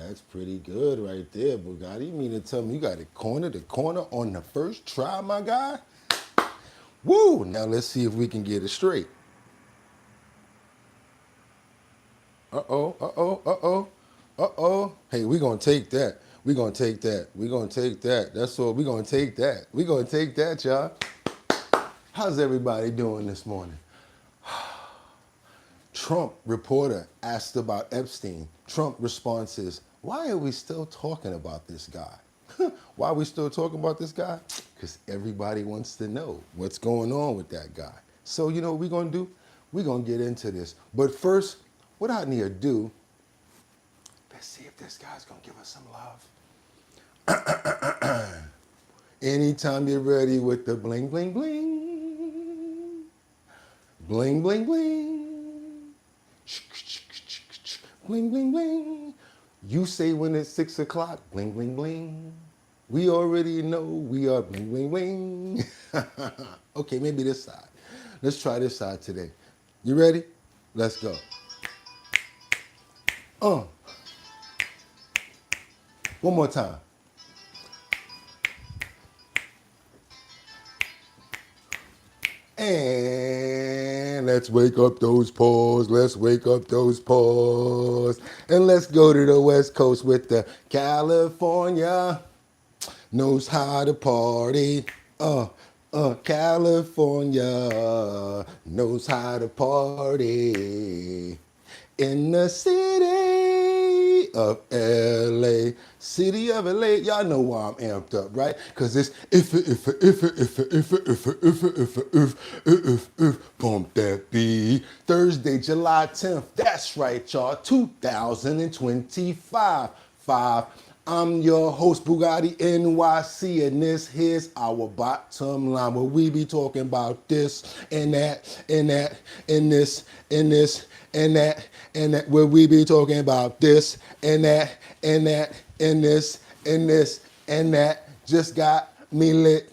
That's pretty good right there, Bugatti. You mean to tell me you got it corner to corner on the first try, my guy? Woo! Now let's see if we can get it straight. Uh-oh, uh-oh, uh-oh, uh-oh. Hey, we're going to take that. We're going to take that. We're going to take that. That's what we're going to take that. We're going to take that, y'all. How's everybody doing this morning? Trump reporter asked about Epstein. Trump response is, why are we still talking about this guy? Why are we still talking about this guy? Because everybody wants to know what's going on with that guy. So you know what we're going to do? We're going to get into this. But first, without any ado, let's see if this guy's going to give us some love. Anytime you're ready with the bling, bling, bling. Bling, bling, bling. Bling, bling, bling. You say when it's 6 o'clock, bling, bling, bling. We already know we are bling, bling, bling. Okay, maybe this side. Let's try this side today. You ready? Let's go. One more time. And let's wake up those paws. Let's wake up those paws. And let's go to the West Coast with the California knows how to party. California knows how to party. In the city of LA, city of LA, y'all know why I'm amped up, right? Cause it's if bump that beat. Thursday, July 10th. That's right, y'all. 2025. I'm your host, Bugatti NYC, and this here's our bottom line, where we be talking about this and that, and that, and this, and this, and that, and that, where we be talking about this and that, and that, and this, and this, and that. Just got me lit.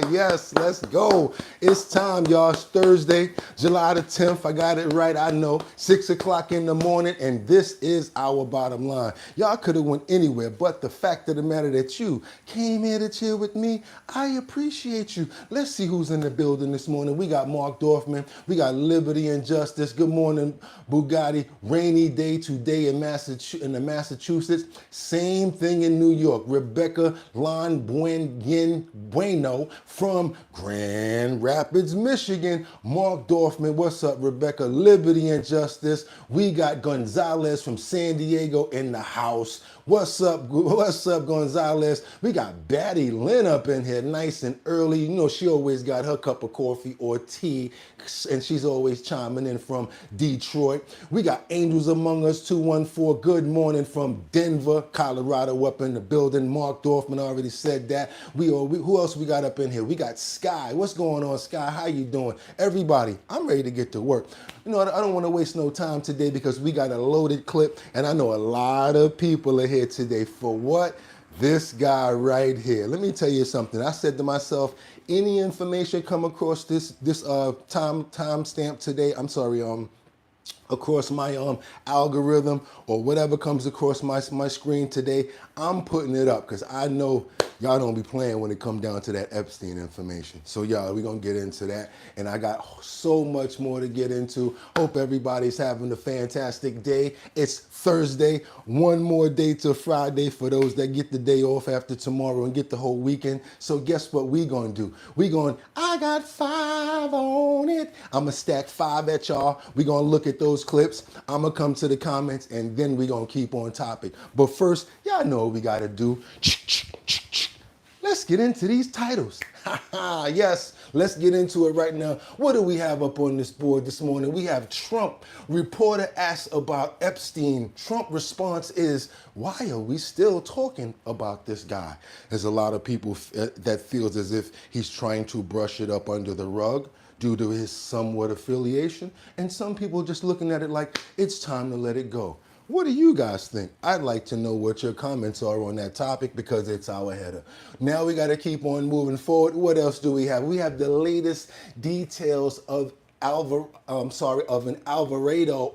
Yes, let's go. It's time, y'all. It's Thursday, July the 10th. I got it right, I know. 6 o'clock in the morning, and this is our bottom line. Y'all could have went anywhere, but the fact of the matter that you came here to chill with me, I appreciate you. Let's see who's in the building this morning. We got Mark Dorfman. We got Liberty and Justice. Good morning, Bugatti. Rainy day today in Massachusetts. Same thing in New York. Rebecca Lon Bueno from Grand Rapids, Michigan. Mark Dorfman, what's up, Rebecca? Liberty and Justice. We got Gonzalez from San Diego in the house. What's up, Gonzalez? We got Batty Lynn up in here nice and early. You know, she always got her cup of coffee or tea, and she's always chiming in from Detroit. We got Angels Among Us 214. Good morning from Denver, Colorado, up in the building. Mark Dorfman already said that. Who else we got up in here? We got Sky. What's going on, Sky? How you doing? Everybody, I'm ready to get to work. You know, I don't want to waste no time today because we got a loaded clip, and I know a lot of people are here today for what? This guy right here. Let me tell you something. I said to myself, any information come across this time stamp today, across my algorithm or whatever comes across my screen today, I'm putting it up because I know y'all don't be playing when it come down to that Epstein information. So y'all, we're gonna get into that, and I got so much more to get into. Hope everybody's having a fantastic day. It's Thursday, one more day till Friday for those that get the day off after tomorrow and get the whole weekend. So guess what we gonna do? I got 5 on it. I'm gonna stack 5 at y'all. We gonna look at those clips. I'm gonna come to the comments, and then we gonna keep on topic. But first, y'all know what we gotta do. Let's get into these titles. Yes, let's get into it right now. What do we have up on this board this morning? We have Trump. Reporter asks about Epstein. Trump response is, why are we still talking about this guy? There's a lot of people that feels as if he's trying to brush it up under the rug due to his somewhat affiliation. And some people just looking at it like it's time to let it go. What do you guys think? I'd like to know what your comments are on that topic because it's our header. Now we got to keep on moving forward. What else do we have? We have the latest details of Alvarado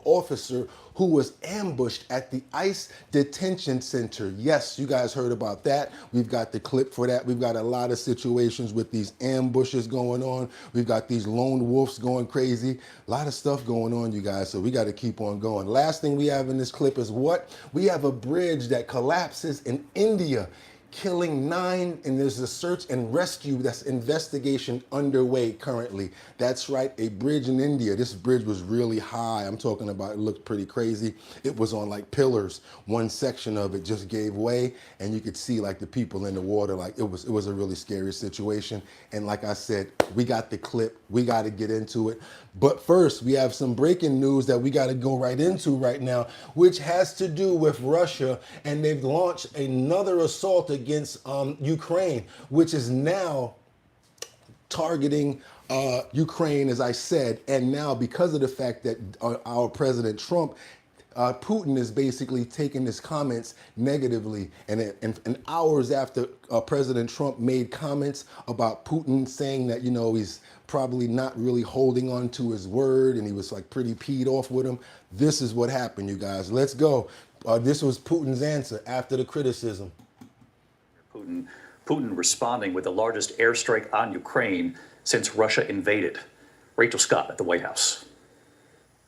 officer who was ambushed at the ICE detention center. Yes, you guys heard about that. We've got the clip for that. We've got a lot of situations with these ambushes going on. We've got these lone wolves going crazy. A lot of stuff going on, you guys, so we got to keep on going. Last thing we have in this clip is what? We have a bridge that collapses in India, killing 9, and there's a search and rescue that's investigation underway currently. That's right, a bridge in India. This bridge was really high. I'm talking about, it looked pretty crazy. It was on like pillars. One section of it just gave way, and you could see like the people in the water. Like it was a really scary situation. And like I said, we got the clip. We got to get into it. But first, we have some breaking news that we got to go right into right now, which has to do with Russia, and they've launched another assault against Ukraine, which is now targeting Ukraine, as I said, and now because of the fact that our President Trump, Putin is basically taking his comments negatively, and hours after President Trump made comments about Putin saying that, you know, he's probably not really holding on to his word, and he was like pretty peed off with him. This is what happened, you guys. Let's go. This was Putin's answer after the criticism. Putin responding with the largest airstrike on Ukraine since Russia invaded. Rachel Scott at the White House.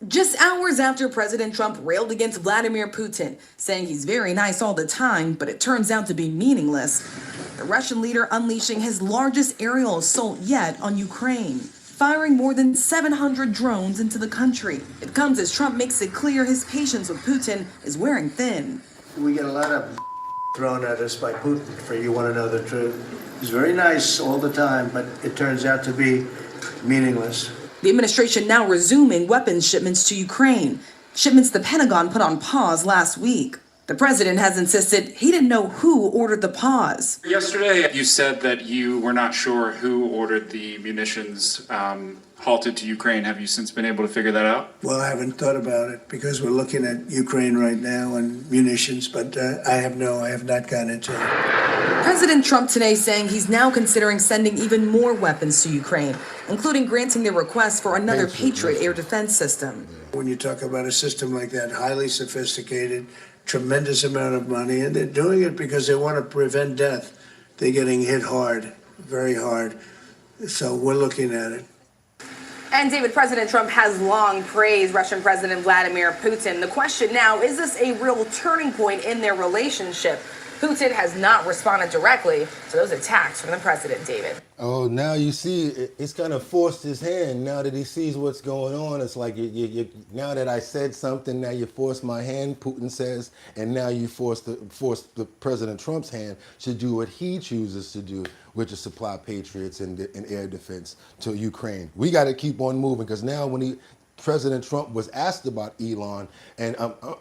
Just hours after President Trump railed against Vladimir Putin, saying he's very nice all the time, but it turns out to be meaningless. The Russian leader unleashing his largest aerial assault yet on Ukraine, firing more than 700 drones into the country. It comes as Trump makes it clear his patience with Putin is wearing thin. We get a lot of thrown at us by Putin, for you want to know the truth. He's very nice all the time, but it turns out to be meaningless. The administration now resuming weapons shipments to Ukraine, shipments the Pentagon put on pause last week. The president has insisted he didn't know who ordered the pause. Yesterday, you said that you were not sure who ordered the munitions halted to Ukraine. Have you since been able to figure that out? Well, I haven't thought about it because we're looking at Ukraine right now and munitions, but I have not gone into it. President Trump today saying he's now considering sending even more weapons to Ukraine, including granting their request for another Patriot air defense system. When you talk about a system like that, highly sophisticated, tremendous amount of money, and they're doing it because they want to prevent death. They're getting hit hard, very hard. So we're looking at it. And David, President Trump has long praised Russian President Vladimir Putin. The question now, is this a real turning point in their relationship? Putin has not responded directly to those attacks from the president, David. Oh, now you see, it's kind of forced his hand. Now that he sees what's going on, it's like, now that I said something, now you force my hand, Putin says, and now you force the President Trump's hand to do what he chooses to do, which is supply Patriots and air defense to Ukraine. We got to keep on moving, because now when President Trump was asked about Elon and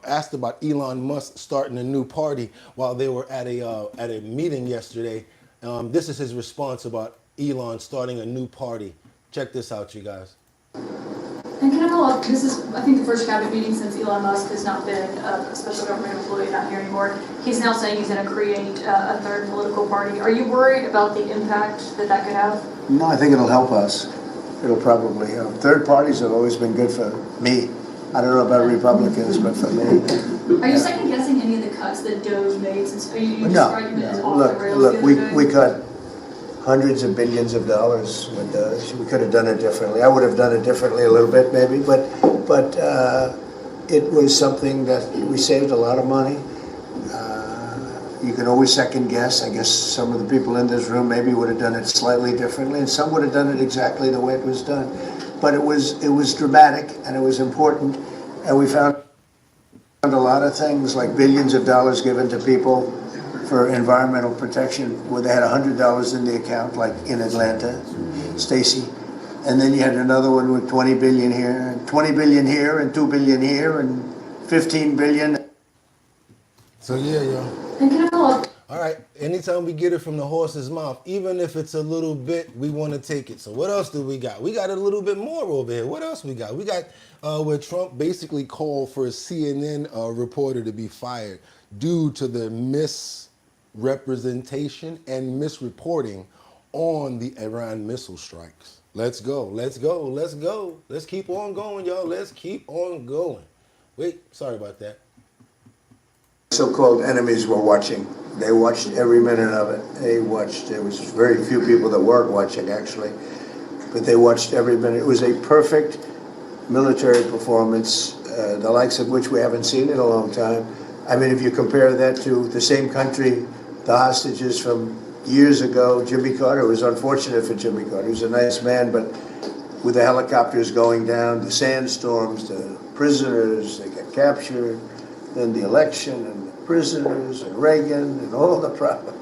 asked about Elon Musk starting a new party while they were at a meeting yesterday. This is his response about Elon starting a new party. Check this out, you guys. And can I follow up? This is, I think, the first cabinet meeting since Elon Musk has not been a special government employee, not here anymore. He's now saying he's going to create a third political party. Are you worried about the impact that could have? No, I think it'll help us. It'll probably help. Third parties have always been good for me. I don't know about Republicans, but for me. Are you second guessing any of the cuts that Doge made since you described it as off the rails? Look, we cut hundreds of billions of dollars with Doge. We could have done it differently. I would have done it differently a little bit maybe, but it was something that we saved a lot of money. You can always second guess. I guess some of the people in this room maybe would have done it slightly differently, and some would have done it exactly the way it was done. But it was dramatic, and it was important, and we found a lot of things like billions of dollars given to people for environmental protection, where they had $100 in the account, like in Atlanta, Stacy, and then you had another one with 20 billion here, and 20 billion here, and 2 billion here, and 15 billion. So yeah, yo. And can I follow up? All right, anytime we get it from the horse's mouth, even if it's a little bit, we want to take it. So what else do we got? We got a little bit more over here. What else we got? We got where Trump basically called for a CNN reporter to be fired due to the misrepresentation and misreporting on the Iran missile strikes. Let's go. Let's go. Let's go. Let's keep on going, y'all. Let's keep on going. Wait, sorry about that. So-called enemies were watching. They watched every minute of it. They watched. There was very few people that weren't watching, actually, but they watched every minute. It was a perfect military performance, the likes of which we haven't seen in a long time. I mean, if you compare that to the same country, the hostages from years ago, Jimmy Carter, it was unfortunate for Jimmy Carter. He was a nice man, but with the helicopters going down, the sandstorms, the prisoners, they got captured, then the election and the prisoners and Reagan and all the problems.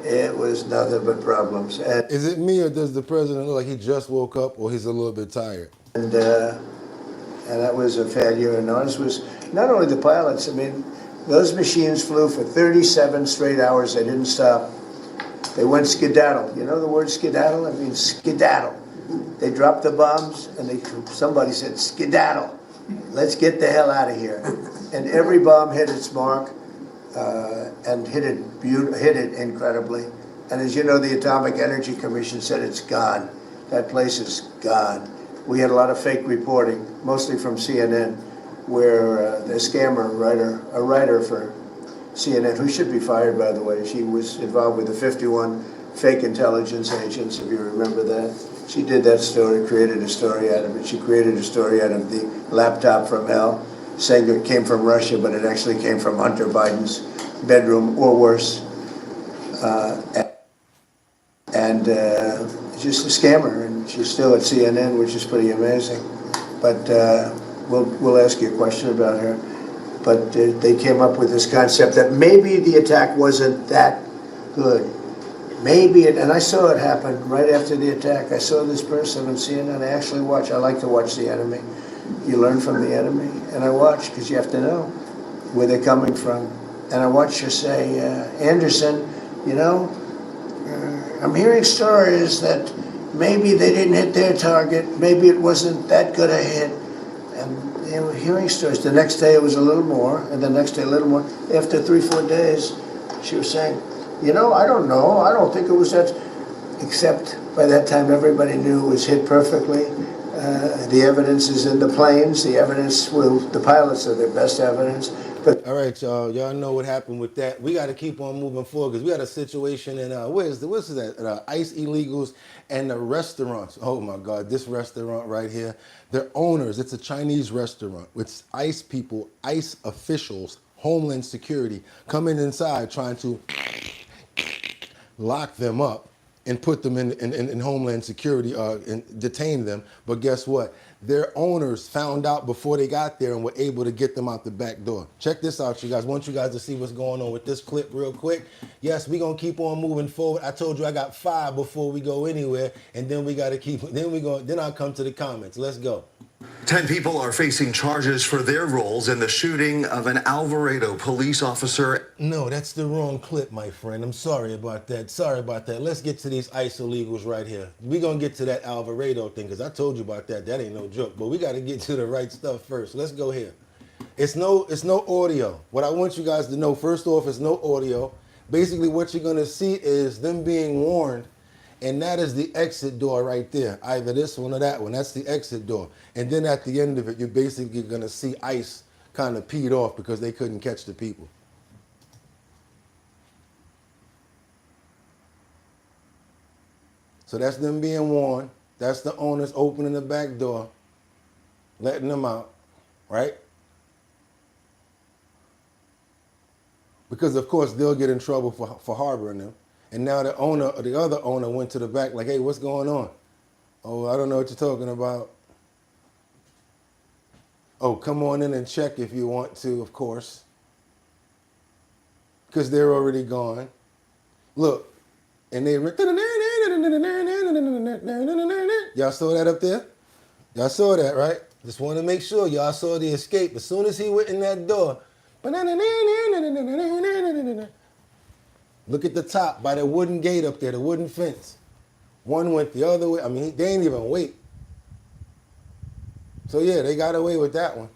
It was nothing but problems. Is it me or does the president look like he just woke up or he's a little bit tired? And that was a failure. And ours was not only the pilots. I mean, those machines flew for 37 straight hours. They didn't stop. They went skedaddle. You know the word skedaddle? It means skedaddle. They dropped the bombs and somebody said, skedaddle. Let's get the hell out of here. And every bomb hit its mark and hit it incredibly. And as you know, the Atomic Energy Commission said it's gone. That place is gone. We had a lot of fake reporting, mostly from CNN, where the scammer a writer for CNN, who should be fired, by the way, she was involved with the 51 fake intelligence agents, if you remember that. She did that story, created a story out of it. She created a story out of the laptop from hell, saying it came from Russia, but it actually came from Hunter Biden's bedroom, or worse. Just a scammer, and she's still at CNN, which is pretty amazing. But we'll ask you a question about her. But they came up with this concept that maybe the attack wasn't that good. Maybe and I saw it happen right after the attack. I saw this person on CNN. I like to watch the enemy. You learn from the enemy. And I watch, because you have to know where they're coming from. And I watched her say, Anderson, you know, I'm hearing stories that maybe they didn't hit their target. Maybe it wasn't that good a hit. And they were hearing stories. The next day it was a little more, and the next day a little more. After 3-4 days, she was saying, you know, I don't know. I don't think it was that. Except by that time, everybody knew it was hit perfectly. The evidence is in the planes. The pilots are their best evidence. But all right, y'all. Y'all know what happened with that. We got to keep on moving forward because we got a situation in what's that? ICE illegals and the restaurants. Oh my God, this restaurant right here. Their owners. It's a Chinese restaurant. It's ICE people, ICE officials, Homeland Security coming inside trying to lock them up and put them in Homeland Security and detain them. But guess what? Their owners found out before they got there and were able to get them out the back door. Check this out, you guys. I want you guys to see what's going on with this clip real quick. Yes, we're going to keep on moving forward. I told you I got 5 before we go anywhere, and then we got to keep, then I'll come to the comments. Let's go. 10 people are facing charges for their roles in the shooting of an Alvarado police officer. No, that's the wrong clip, my friend. I'm sorry about that. Sorry about that. Let's get to these ICE illegals right here. We're going to get to that Alvarado thing because I told you about that. That ain't no joke. But we got to get to the right stuff first. Let's go here. It's no audio. What I want you guys to know, first off, is no audio. Basically, what you're going to see is them being warned. And that is the exit door right there. Either this one or that one. That's the exit door. And then at the end of it, you're basically going to see ICE kind of peed off because they couldn't catch the people. So that's them being warned. That's the owners opening the back door, letting them out, right? Because, of course, they'll get in trouble for harboring them. And now the other owner went to the back like, hey, what's going on? Oh, I don't know what you're talking about. Oh, come on in and check if you want to, of course. Because they're already gone. Look, and they... Y'all saw that up there? Y'all saw that, right? Just want to make sure y'all saw the escape. As soon as he went in that door... Look at the top by the wooden gate up there, the wooden fence. One went the other way. I mean, they ain't even wait. So yeah, they got away with that one.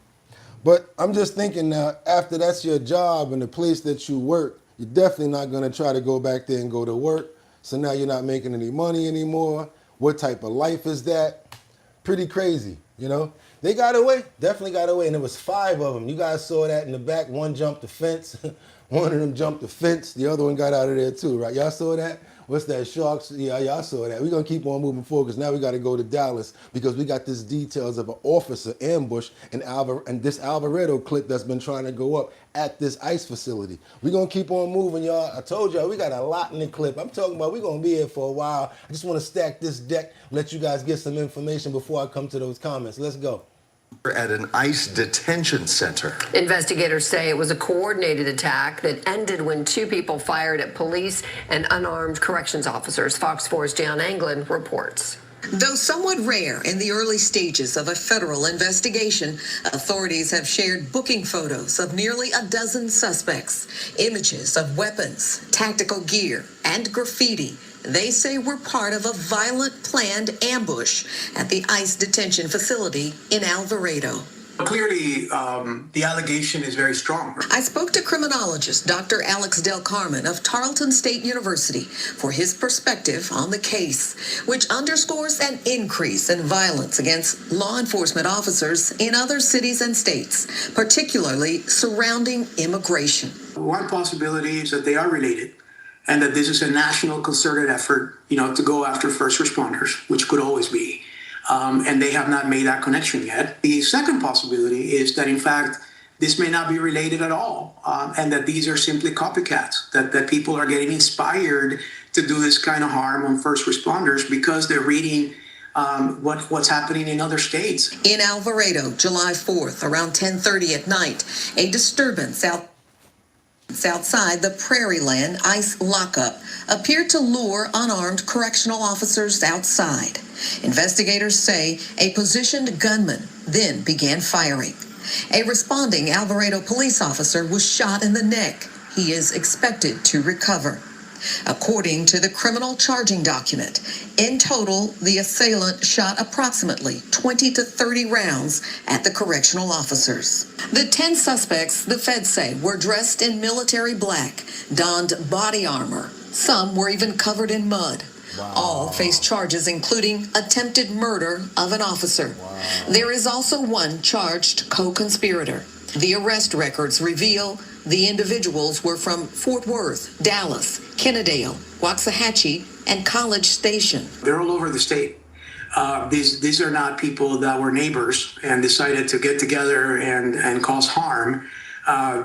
But I'm just thinking now, after that's your job and the place that you work, you're definitely not going to try to go back there and go to work. So now you're not making any money anymore. What type of life is that? Pretty crazy, you know? They got away, definitely got away, and there was 5 of them. You guys saw that in the back. One jumped the fence. One of them jumped the fence. The other one got out of there too, right? Y'all saw that? What's that, Sharks? Yeah, y'all saw that. We're going to keep on moving forward because now we got to go to Dallas because we got this details of an officer ambush and this Alvarado clip that's been trying to go up at this ICE facility. We're going to keep on moving, y'all. I told y'all we got a lot in the clip. I'm talking about we're going to be here for a while. I just want to stack this deck, let you guys get some information before I come to those comments. Let's go. At an ICE detention center. Investigators say it was a coordinated attack that ended when 2 people fired at police and unarmed corrections officers. Fox 4's John Anglin reports. Though somewhat rare in the early stages of a federal investigation, authorities have shared booking photos of nearly a dozen suspects, images of weapons, tactical gear, and graffiti they say were part of a violent planned ambush at the ICE detention facility in Alvarado. Clearly, the allegation is very strong. I spoke to criminologist Dr. Alex Del Carmen of Tarleton State University for his perspective on the case, which underscores an increase in violence against law enforcement officers in other cities and states, particularly surrounding immigration. One possibility is that they are related and that this is a national concerted effort, to go after first responders, which could always be. And they have not made that connection yet. The second possibility is that, in fact, this may not be related at all, and that these are simply copycats, that people are getting inspired to do this kind of harm on first responders because they're reading what's happening in other states. In Alvarado, July 4th, around 10:30 at night, a disturbance outside the Prairieland ICE lockup appeared to lure unarmed correctional officers outside. Investigators say a positioned gunman then began firing. A responding Alvarado police officer was shot in the neck. He is expected to recover. According to the criminal charging document, in total, the assailant shot approximately 20 to 30 rounds at the correctional officers. The 10 suspects, the feds say, were dressed in military black, donned body armor. Some were even covered in mud. Wow. All face charges including attempted murder of an officer. Wow. There is also one charged co-conspirator. The arrest records reveal the individuals were from Fort Worth, Dallas, Kennedale, Waxahachie, and College Station. They're all over the state. These are not people that were neighbors and decided to get together and cause harm.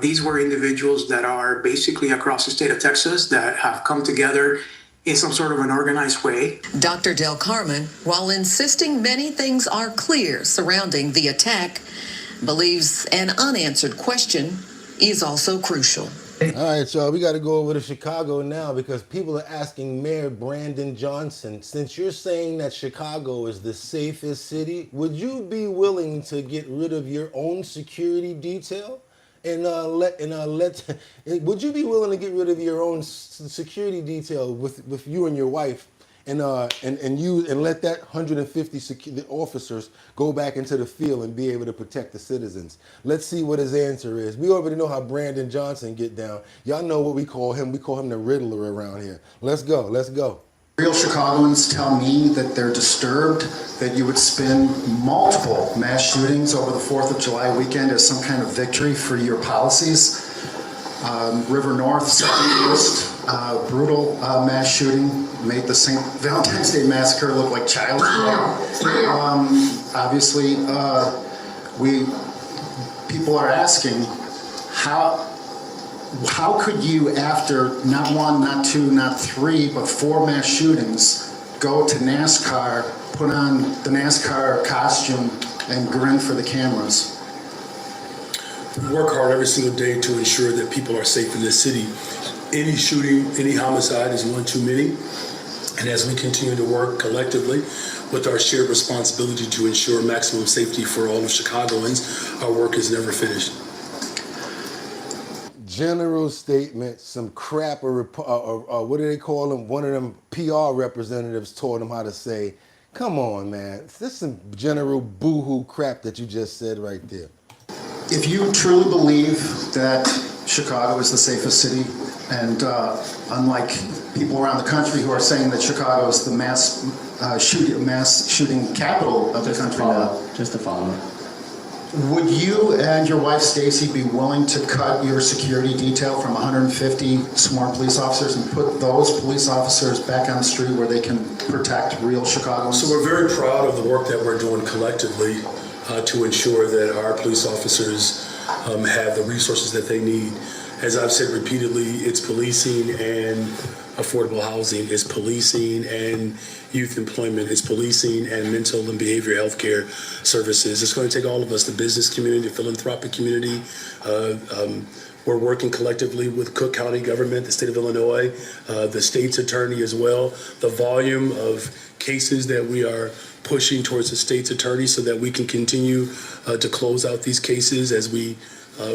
These were individuals that are basically across the state of Texas that have come together in some sort of an organized way. Dr. Del Carmen, while insisting many things are clear surrounding the attack, believes an unanswered question is also crucial. All right, y'all, we got to go over to Chicago now because people are asking Mayor Brandon Johnson, since you're saying that Chicago is the safest city, would you be willing to get rid of your own security detail? Would you be willing to get rid of your own security detail with you and your wife and let that 150 officers go back into the field and be able to protect the citizens? Let's see what his answer is. We already know how Brandon Johnson get down. Y'all know what we call him. We call him the Riddler around here. Let's go. Let's go. Real Chicagoans tell me that they're disturbed that you would spin multiple mass shootings over the 4th of July weekend as some kind of victory for your policies. River North, Southeast, brutal mass shooting made the St. Valentine's Day Massacre look like child's play. Obviously, people are asking how could you, after not 1, not 2, not 3, but 4 mass shootings, go to NASCAR, put on the NASCAR costume, and grin for the cameras? We work hard every single day to ensure that people are safe in this city. Any shooting, any homicide is one too many. And as we continue to work collectively with our shared responsibility to ensure maximum safety for all of Chicagoans, our work is never finished. General statement, some crap, or what do they call them? One of them PR representatives taught them how to say, come on, man. This is some general boo-hoo crap that you just said right there. If you truly believe that Chicago is the safest city, and unlike people around the country who are saying that Chicago is the mass shooting capital of the country now. Just to follow. Would you and your wife Stacy be willing to cut your security detail from 150 sworn police officers and put those police officers back on the street where they can protect real Chicagoans? So we're very proud of the work that we're doing collectively to ensure that our police officers have the resources that they need. As I've said repeatedly, it's policing and affordable housing, it's policing and youth employment, it's policing and mental and behavioral health care services. It's going to take all of us, the business community, the philanthropic community. We're working collectively with Cook County government, the state of Illinois, the state's attorney as well. The volume of cases that we are pushing towards the state's attorney so that we can continue to close out these cases as we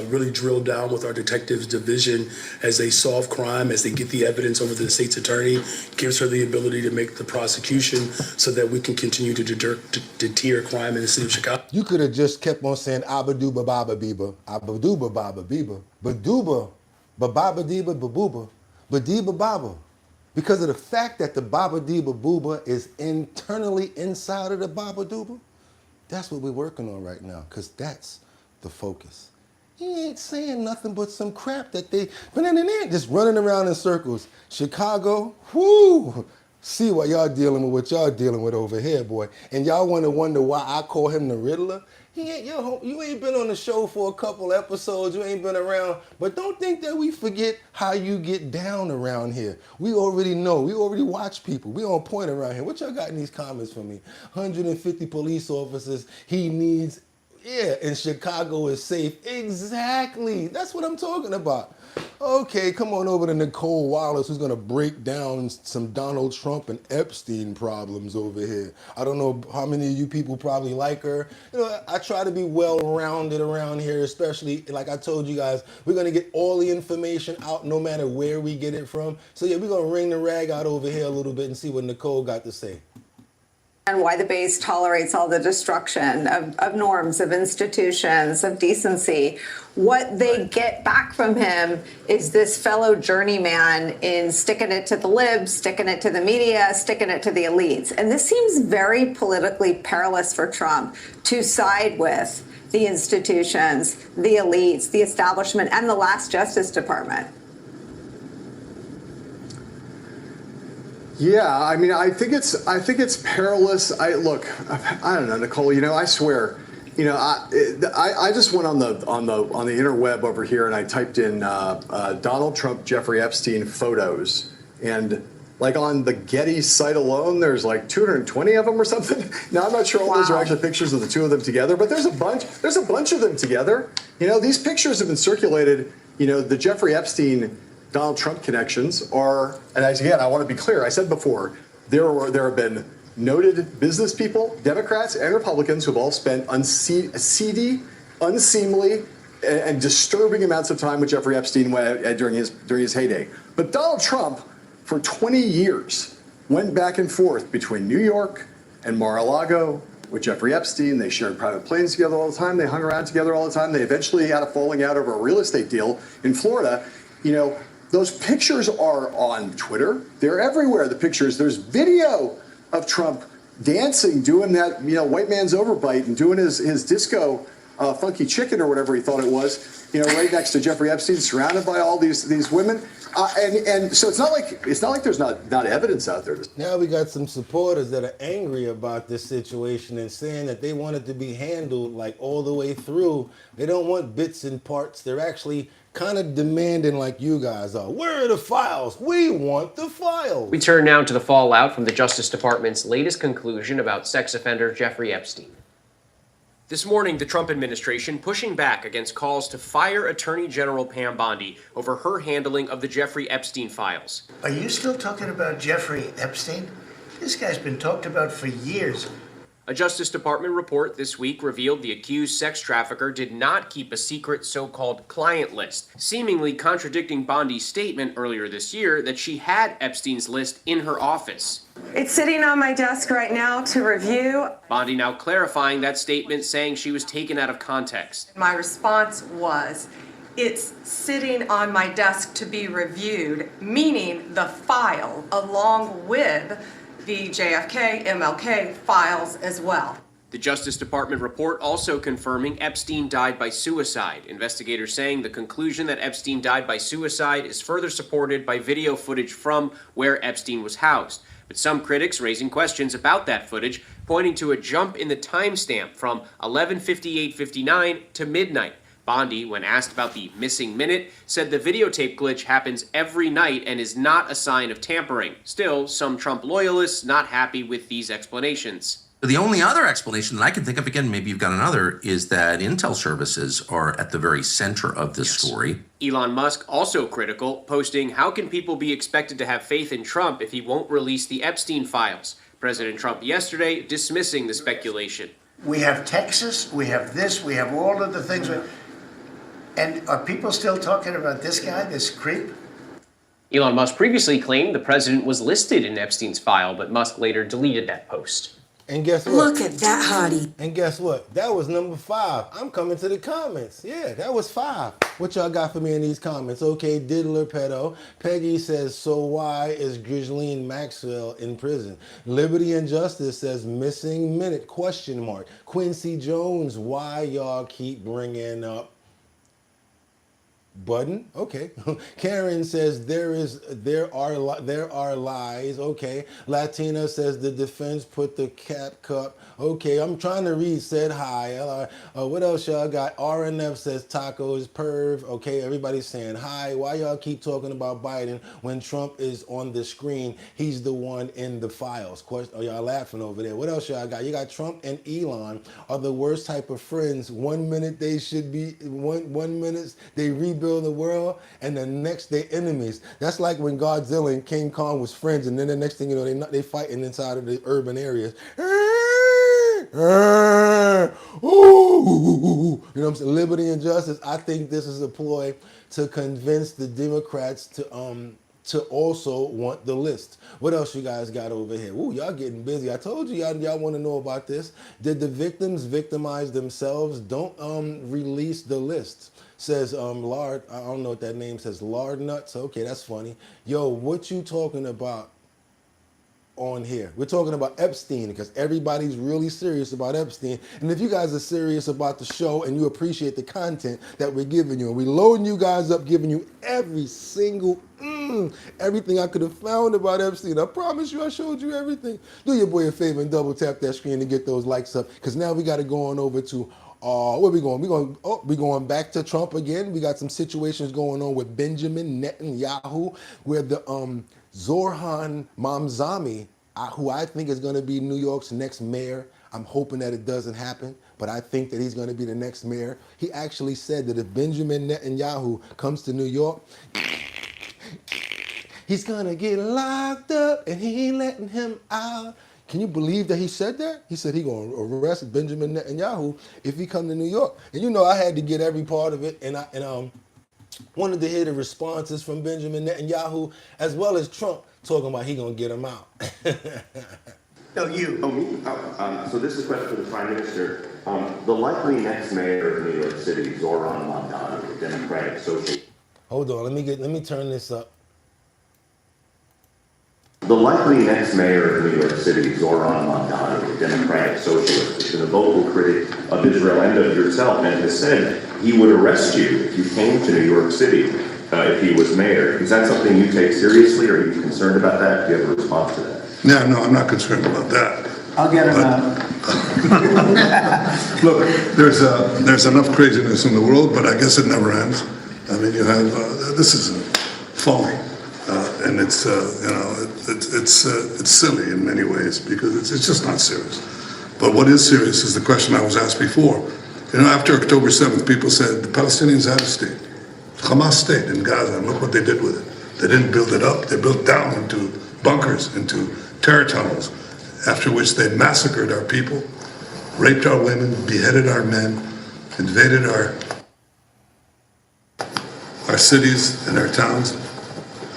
really drill down with our detectives division as they solve crime, as they get the evidence over to the state's attorney, gives her the ability to make the prosecution so that we can continue to deter crime in the city of Chicago. You could have just kept on saying Abaduba Baba Biba, Abaduba Baba Biba, Baduba, Bababa Diba Babuba, Badiba Baba. Because of the fact that the Baba Diba Booba is internally inside of the Baba Duba, that's what we're working on right now, because that's the focus. He ain't saying nothing but some crap that they, just running around in circles. Chicago, whoo, see what y'all dealing with, what y'all dealing with over here, boy. And y'all want to wonder why I call him the Riddler? He ain't, you ain't been on the show for a couple episodes, you ain't been around, but don't think that we forget how you get down around here. We already know, we already watch people, we on point around here. What y'all got in these comments for me? 150 police officers, he needs. Yeah, and Chicago is safe. Exactly. That's what I'm talking about. Okay, come on over to Nicole Wallace, who's going to break down some Donald Trump and Epstein problems over here. I don't know how many of you people probably like her. You know, I try to be well-rounded around here, especially, like I told you guys, we're going to get all the information out no matter where we get it from. So yeah, we're going to wring the rag out over here a little bit and see what Nicole got to say. And why the base tolerates all the destruction of norms, of institutions, of decency. What they get back from him is this fellow journeyman in sticking it to the libs, sticking it to the media, sticking it to the elites. And this seems very politically perilous for Trump to side with the institutions, the elites, the establishment, and the last Justice Department. Yeah, I mean, I think it's perilous. I don't know, Nicole. You know, I swear, you know, I just went on the interweb over here and I typed in Donald Trump, Jeffrey Epstein photos, and like on the Getty site alone, there's like 220 of them or something. Now I'm not sure all those are actually pictures of the two of them together, but there's a bunch of them together. You know, these pictures have been circulated. You know, the Jeffrey Epstein Donald Trump connections are, and again, I want to be clear, I said before, there have been noted business people, Democrats and Republicans who have all spent seedy, unseemly, and disturbing amounts of time with Jeffrey Epstein during his heyday. But Donald Trump, for 20 years, went back and forth between New York and Mar-a-Lago with Jeffrey Epstein. They shared private planes together all the time. They hung around together all the time. They eventually had a falling out over a real estate deal in Florida. You know, those pictures are on Twitter. They're everywhere, the pictures. There's video of Trump dancing, doing that, you know, white man's overbite and doing his disco funky chicken or whatever he thought it was, you know, right next to Jeffrey Epstein, surrounded by all these women. And so it's not like there's not evidence out there. Now we got some supporters that are angry about this situation and saying that they want it to be handled like all the way through. They don't want bits and parts. They're actually kind of demanding like you guys are. Where are the files? We want the files. We turn now to the fallout from the Justice Department's latest conclusion about sex offender Jeffrey Epstein. This morning, the Trump administration pushing back against calls to fire Attorney General Pam Bondi over her handling of the Jeffrey Epstein files. Are you still talking about Jeffrey Epstein? This guy's been talked about for years. A Justice Department report this week revealed the accused sex trafficker did not keep a secret so-called client list, seemingly contradicting Bondi's statement earlier this year that she had Epstein's list in her office. It's sitting on my desk right now to review. Bondi now clarifying that statement, saying she was taken out of context. My response was, It's sitting on my desk to be reviewed, meaning the file along with the JFK, MLK files as well. The Justice Department report also confirming Epstein died by suicide. Investigators saying the conclusion that Epstein died by suicide is further supported by video footage from where Epstein was housed. But some critics raising questions about that footage, pointing to a jump in the timestamp from 11:58:59 to midnight. Bondi, when asked about the missing minute, said the videotape glitch happens every night and is not a sign of tampering. Still, some Trump loyalists not happy with these explanations. The only other explanation that I can think of, again, maybe you've got another, is that intel services are at the very center of this story. Elon Musk also critical, posting, "How can people be expected to have faith in Trump if he won't release the Epstein files?" President Trump yesterday dismissing the speculation. We have Texas, we have this, we have all of the things. And are people still talking about this guy, this creep? Elon Musk previously claimed the president was listed in Epstein's file, but Musk later deleted that post. And guess what? Look at that hottie. And guess what? That was number 5. I'm coming to the comments. Yeah, that was 5. What y'all got for me in these comments? Okay, Diddler Pedo. Peggy says, so why is Ghislaine Maxwell in prison? Liberty and Justice says, missing minute, question mark. Quincy Jones, why y'all keep bringing up Button? Okay. Karen says there are lies. Okay. Latina says the defense put the cat cup. Okay, I'm trying to read. Said hi. What else y'all got? RNF says tacos perv. Okay, everybody's saying hi. Why y'all keep talking about Biden when Trump is on the screen? He's the one in the files. Oh, y'all laughing over there. What else y'all got? You got Trump and Elon are the worst type of friends. 1 minute they should be one minute they rebuild the world, and the next they enemies. That's like when Godzilla and King Kong was friends, and then the next thing you know, they fighting inside of the urban areas. Ooh, you know what I'm saying? Liberty and Justice. I think this is a ploy to convince the Democrats to also want the list. What else you guys got over here? Ooh, y'all getting busy. I told you y'all want to know about this. Did the victims victimize themselves? Don't release the list. Says Lard, I don't know what that name says, Lard Nuts. Okay, that's funny. Yo, what you talking about on here? We're talking about Epstein because everybody's really serious about Epstein. And if you guys are serious about the show and you appreciate the content that we're giving you, and we're loading you guys up, giving you every single everything I could have found about Epstein. I promise you I showed you everything. Do your boy a favor and double tap that screen to get those likes up, because now we got to go on over to where we going? We're going back to Trump again. We got some situations going on with Benjamin Netanyahu, where the Zoran Mamzami, who I think is going to be New York's next mayor. I'm hoping that it doesn't happen, but I think that he's going to be the next mayor. He actually said that if Benjamin Netanyahu comes to New York, he's going to get locked up and he ain't letting him out. Can you believe that he said that? He said he going to arrest Benjamin Netanyahu if he come to New York. And you know, I had to get every part of it, and I wanted to hear the responses from Benjamin Netanyahu as well as Trump talking about he going to get him out. No, you. Oh, me? So this is a question for the Prime Minister. The likely next mayor of New York City, Zoran Mamdani, the Democratic Socialist. Hold on, let me turn this up. The likely next mayor of New York City, Zoran Mamdani, the Democratic Socialist, has been a vocal critic of Israel and of yourself, and has said he would arrest you if you came to New York City if he was mayor. Is that something you take seriously, or are you concerned about that? Do you have a response to that? Yeah, no, I'm not concerned about that. I'll get him out. Look, there's enough craziness in the world, but I guess it never ends. I mean, you have this is phony, and it's it's silly in many ways because it's just not serious. But what is serious is the question I was asked before. You know, after October 7th, people said the Palestinians had a state, Hamas state in Gaza, and look what they did with it. They didn't build it up; they built down into bunkers, into terror tunnels, after which they massacred our people, raped our women, beheaded our men, invaded our cities and our towns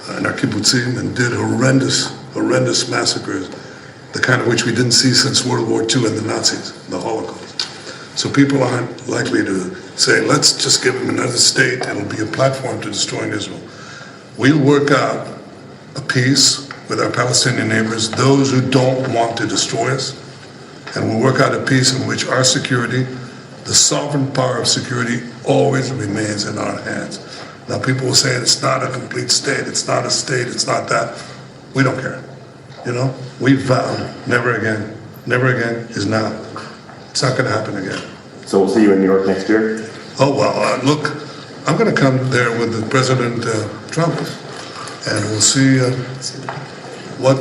and our kibbutzim, and did horrendous massacres, the kind of which we didn't see since World War II and the Nazis, the Holocaust. So people aren't likely to saying, let's just give him another state, it'll be a platform to destroying Israel. We'll work out a peace with our Palestinian neighbors, those who don't want to destroy us, and we'll work out a peace in which our security, the sovereign power of security, always remains in our hands. Now people will say it's not a complete state, it's not a state, it's not that. We don't care. You know, we vow never again. Never again is now. It's not going to happen again. So we'll see you in New York next year? Oh, well, look, I'm going to come there with the President Trump, and we'll see how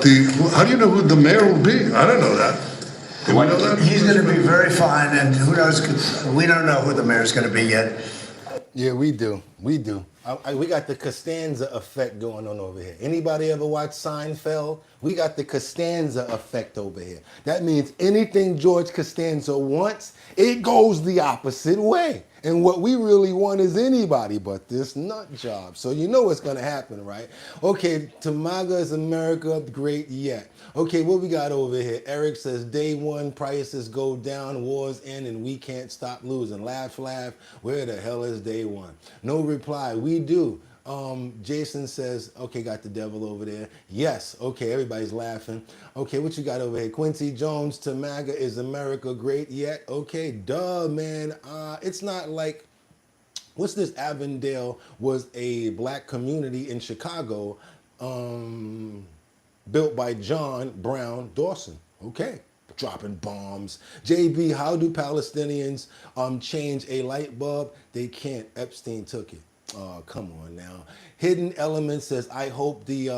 do you know who the mayor will be? I don't know that. Do we know that? He's going to be very fine, and who knows, we don't know who the mayor's going to be yet. Yeah, we do. We do. We got the Costanza effect going on over here. Anybody ever watch Seinfeld? We got the Costanza effect over here. That means anything George Costanza wants, it goes the opposite way. And what we really want is anybody but this nut job. So you know what's going to happen, right? Okay, to MAGA is America great yet. Okay, what we got over here? Eric says, day one, prices go down, wars end, and we can't stop losing. Laugh, laugh. Where the hell is day one? No reply. We do. Jason says, okay, got the devil over there. Yes. Okay, everybody's laughing. Okay, what you got over here? Quincy Jones, to MAGA, is America great yet? Okay, duh, man. It's not like, what's this? Avondale was a black community in Chicago, built by John Brown Dawson. Okay, dropping bombs. JB, how do Palestinians change a light bulb? They can't. Epstein took it. Oh, come on now. Hidden Element says, I hope what's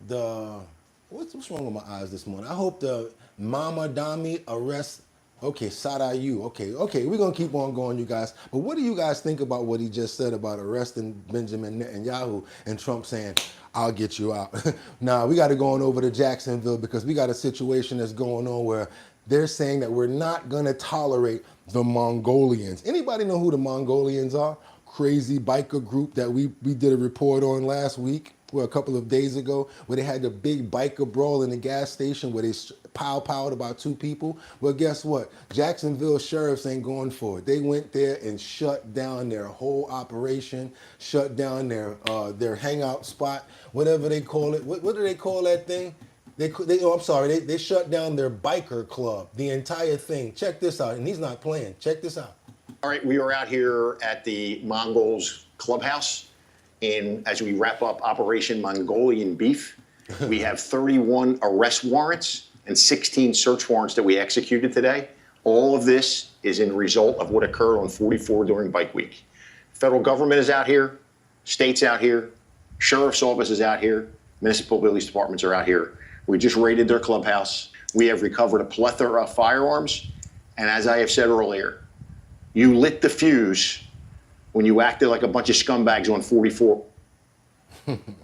wrong with my eyes this morning? I hope the Mama Dami arrests. Okay, Sadayu. Okay, we're going to keep on going, you guys. But what do you guys think about what he just said about arresting Benjamin Netanyahu and Trump saying, I'll get you out? Now, we got to go on over to Jacksonville because we got a situation that's going on where they're saying that we're not going to tolerate the Mongolians. Anybody know who the Mongolians are? Crazy biker group that we did a report on last week, well, a couple of days ago, where they had the big biker brawl in the gas station where they powed about 2 people. Well, guess what? Jacksonville sheriffs ain't going for it. They went there and shut down their whole operation, shut down their hangout spot, whatever they call it. What do they call that thing? They shut down their biker club, the entire thing. Check this out, and he's not playing. Check this out. All right, we are out here at the Mongols clubhouse as we wrap up Operation Mongolian Beef. We have 31 arrest warrants and 16 search warrants that we executed today. All of this is in result of what occurred on 44 during Bike Week. Federal government is out here, states out here, sheriff's office is out here, municipal police departments are out here. We just raided their clubhouse. We have recovered a plethora of firearms. And as I have said earlier, you lit the fuse when you acted like a bunch of scumbags on 44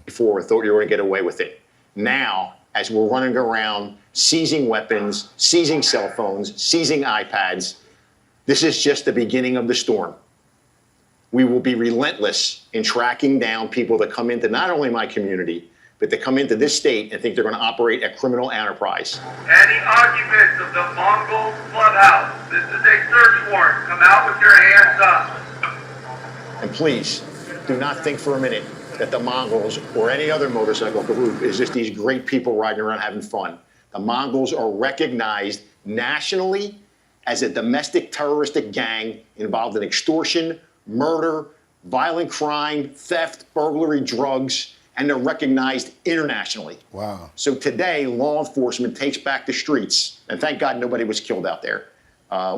before thought you were going to get away with it. Now, as we're running around seizing weapons, seizing cell phones, seizing iPads, this is just the beginning of the storm. We will be relentless in tracking down people that come into not only my community, but they come into this state and think they're going to operate a criminal enterprise. Any occupants of the Mongols clubhouse, this is a search warrant. Come out with your hands up. And please, do not think for a minute that the Mongols or any other motorcycle group is just these great people riding around having fun. The Mongols are recognized nationally as a domestic terroristic gang involved in extortion, murder, violent crime, theft, burglary, drugs, and they're recognized internationally. Wow. So today, law enforcement takes back the streets, and thank God nobody was killed out there.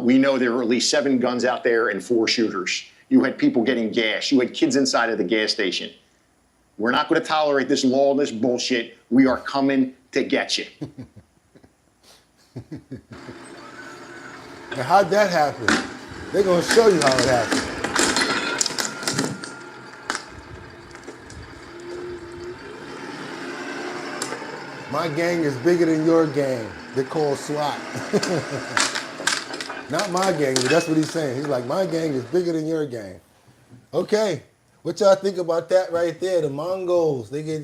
We know there were at least 7 guns out there and 4 shooters. You had people getting gashed. You had kids inside of the gas station. We're not going to tolerate this lawless bullshit. We are coming to get you. Now, how'd that happen? They're going to show you how it happened. My gang is bigger than your gang. They're called SWAT. Not my gang, but that's what he's saying. He's like, my gang is bigger than your gang. Okay, what y'all think about that right there? The Mongols, they getting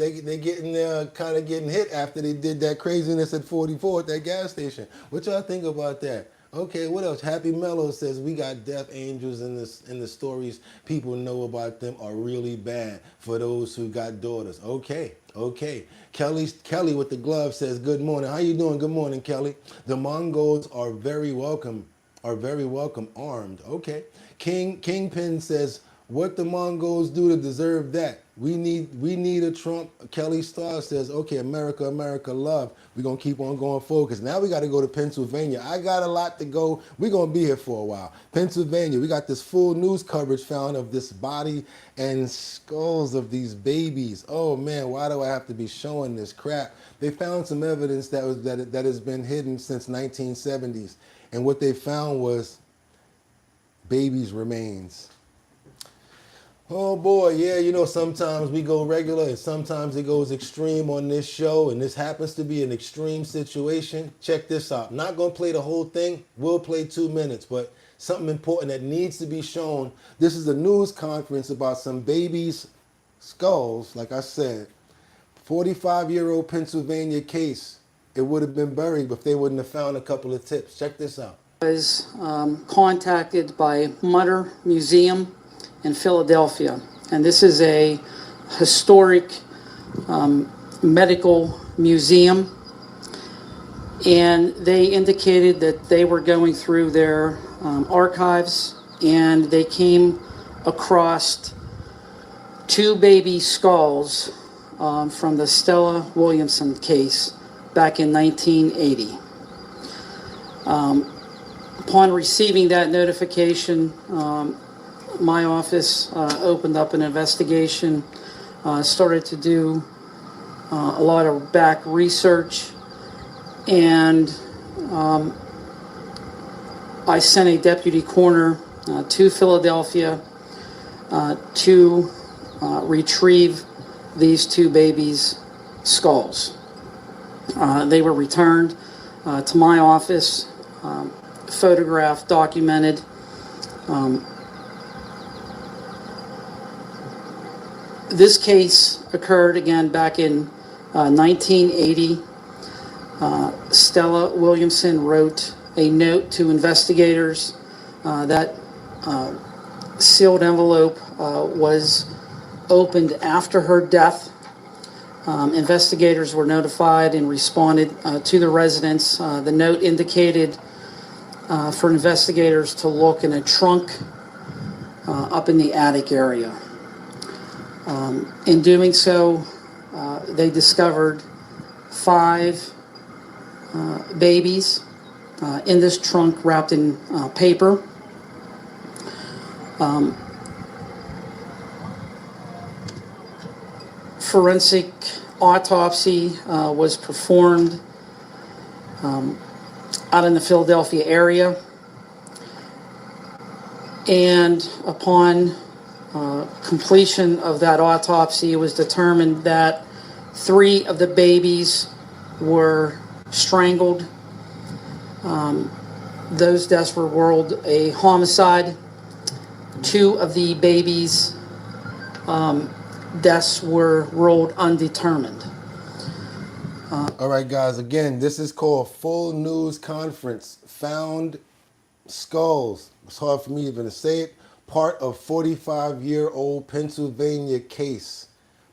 kind of getting hit after they did that craziness at 44 at that gas station. What y'all think about that? Okay, what else? Happy Mellow says we got death angels in this, and the stories people know about them are really bad for those who got daughters. Okay, okay. Kelly with the glove says good morning. How you doing? Good morning, Kelly. The Mongols are very welcome armed. Okay. Kingpin says what the Mongols do to deserve that. We need a Trump. Kelly Starr says, okay, America, America, love. We're going to keep on going forward because now we got to go to Pennsylvania. I got a lot to go. We're going to be here for a while. Pennsylvania, we got this full news coverage found of this body and skulls of these babies. Oh, man, why do I have to be showing this crap? They found some evidence that has been hidden since 1970s. And what they found was babies' remains. Oh boy, yeah, you know, sometimes we go regular and sometimes it goes extreme on this show, and this happens to be an extreme situation. Check this out. Not going to play the whole thing. We'll play 2 minutes, but something important that needs to be shown. This is a news conference about some babies' skulls, like I said. 45-year-old Pennsylvania case. It would have been buried if they wouldn't have found a couple of tips. Check this out. I was contacted by Mutter Museum in Philadelphia, and this is a historic medical museum, and they indicated that they were going through their archives, and they came across 2 baby skulls from the Stella Williamson case back in 1980. Upon receiving that notification, my office opened up an investigation, started to do a lot of back research, and I sent a deputy coroner to Philadelphia to retrieve these 2 babies' skulls. They were returned to my office, photographed, documented. This case occurred again back in 1980. Stella Williamson wrote a note to investigators. That sealed envelope was opened after her death. Investigators were notified and responded to the residence. The note indicated for investigators to look in a trunk up in the attic area. In doing so, they discovered 5 babies in this trunk wrapped in paper. Forensic autopsy was performed out in the Philadelphia area, and upon completion of that autopsy, it was determined that 3 of the babies were strangled. Those deaths were ruled a homicide. 2 of the babies' deaths were ruled undetermined. All right, guys, again, this is called Full News Conference. Found skulls. It's hard for me even to say it. Part of 45-year-old Pennsylvania case.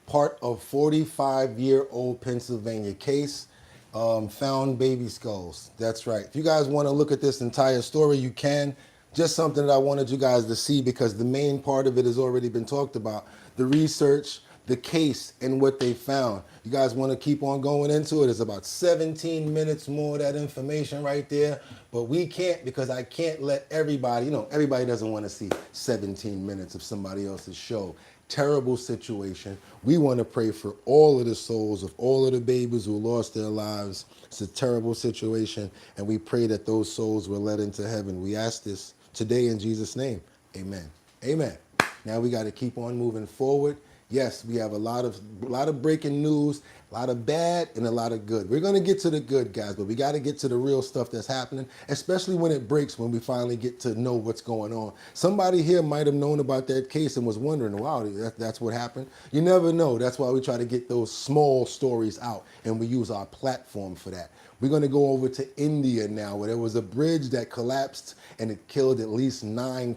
Part of 45-year-old Pennsylvania case. Found baby skulls. That's right. If you guys want to look at this entire story, you can. Just something that I wanted you guys to see because the main part of it has already been talked about. The research, the case, and what they found. You guys want to keep on going into it. It's about 17 minutes more of that information right there. But we can't because I can't let everybody, you know, everybody doesn't want to see 17 minutes of somebody else's show. Terrible situation. We want to pray for all of the souls of all of the babies who lost their lives. It's a terrible situation. And we pray that those souls were led into heaven. We ask this today in Jesus' name. Amen. Amen. Now we got to keep on moving forward. Yes, we have a lot of breaking news A lot of bad and a lot of good. We're going to get to the good, guys, but we got to get to the real stuff that's happening, especially when it breaks, when we finally get to know what's going on. Somebody here might have known about that case and was wondering, wow, that's what happened. You never know. That's why we try to get those small stories out, and we use our platform for that. We're going to go over to India now, where there was a bridge that collapsed and it killed at least nine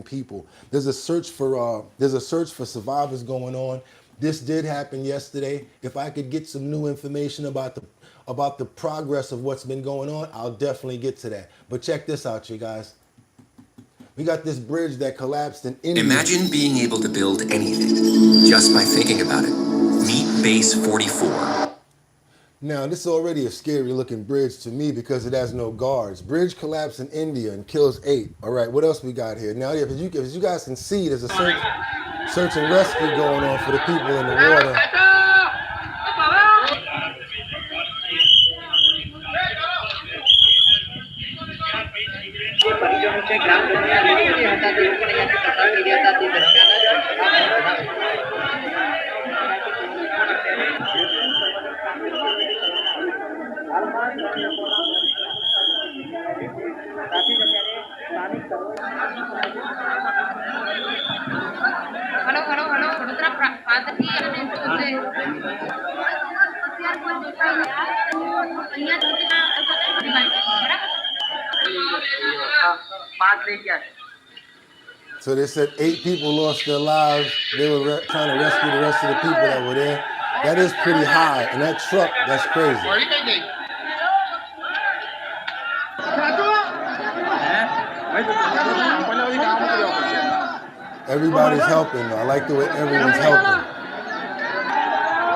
people. There's a search for survivors going on. This did happen yesterday. If I could get some new information about the progress of what's been going on, I'll definitely get to that. But check this out, you guys. We got this bridge that collapsed in India. Imagine being able to build anything just by thinking about it. Meet Base 44. Now, this is already a scary looking bridge to me because it has no guards. Bridge collapsed in India and kills 8. All right, what else we got here? Now, if you guys can see, there's a search and rescue going on for the people in the water. So they said 8 people lost their lives. They were trying to rescue the rest of the people that were there. That is pretty high. And that truck, that's crazy. Everybody's helping. I like the way everyone's helping.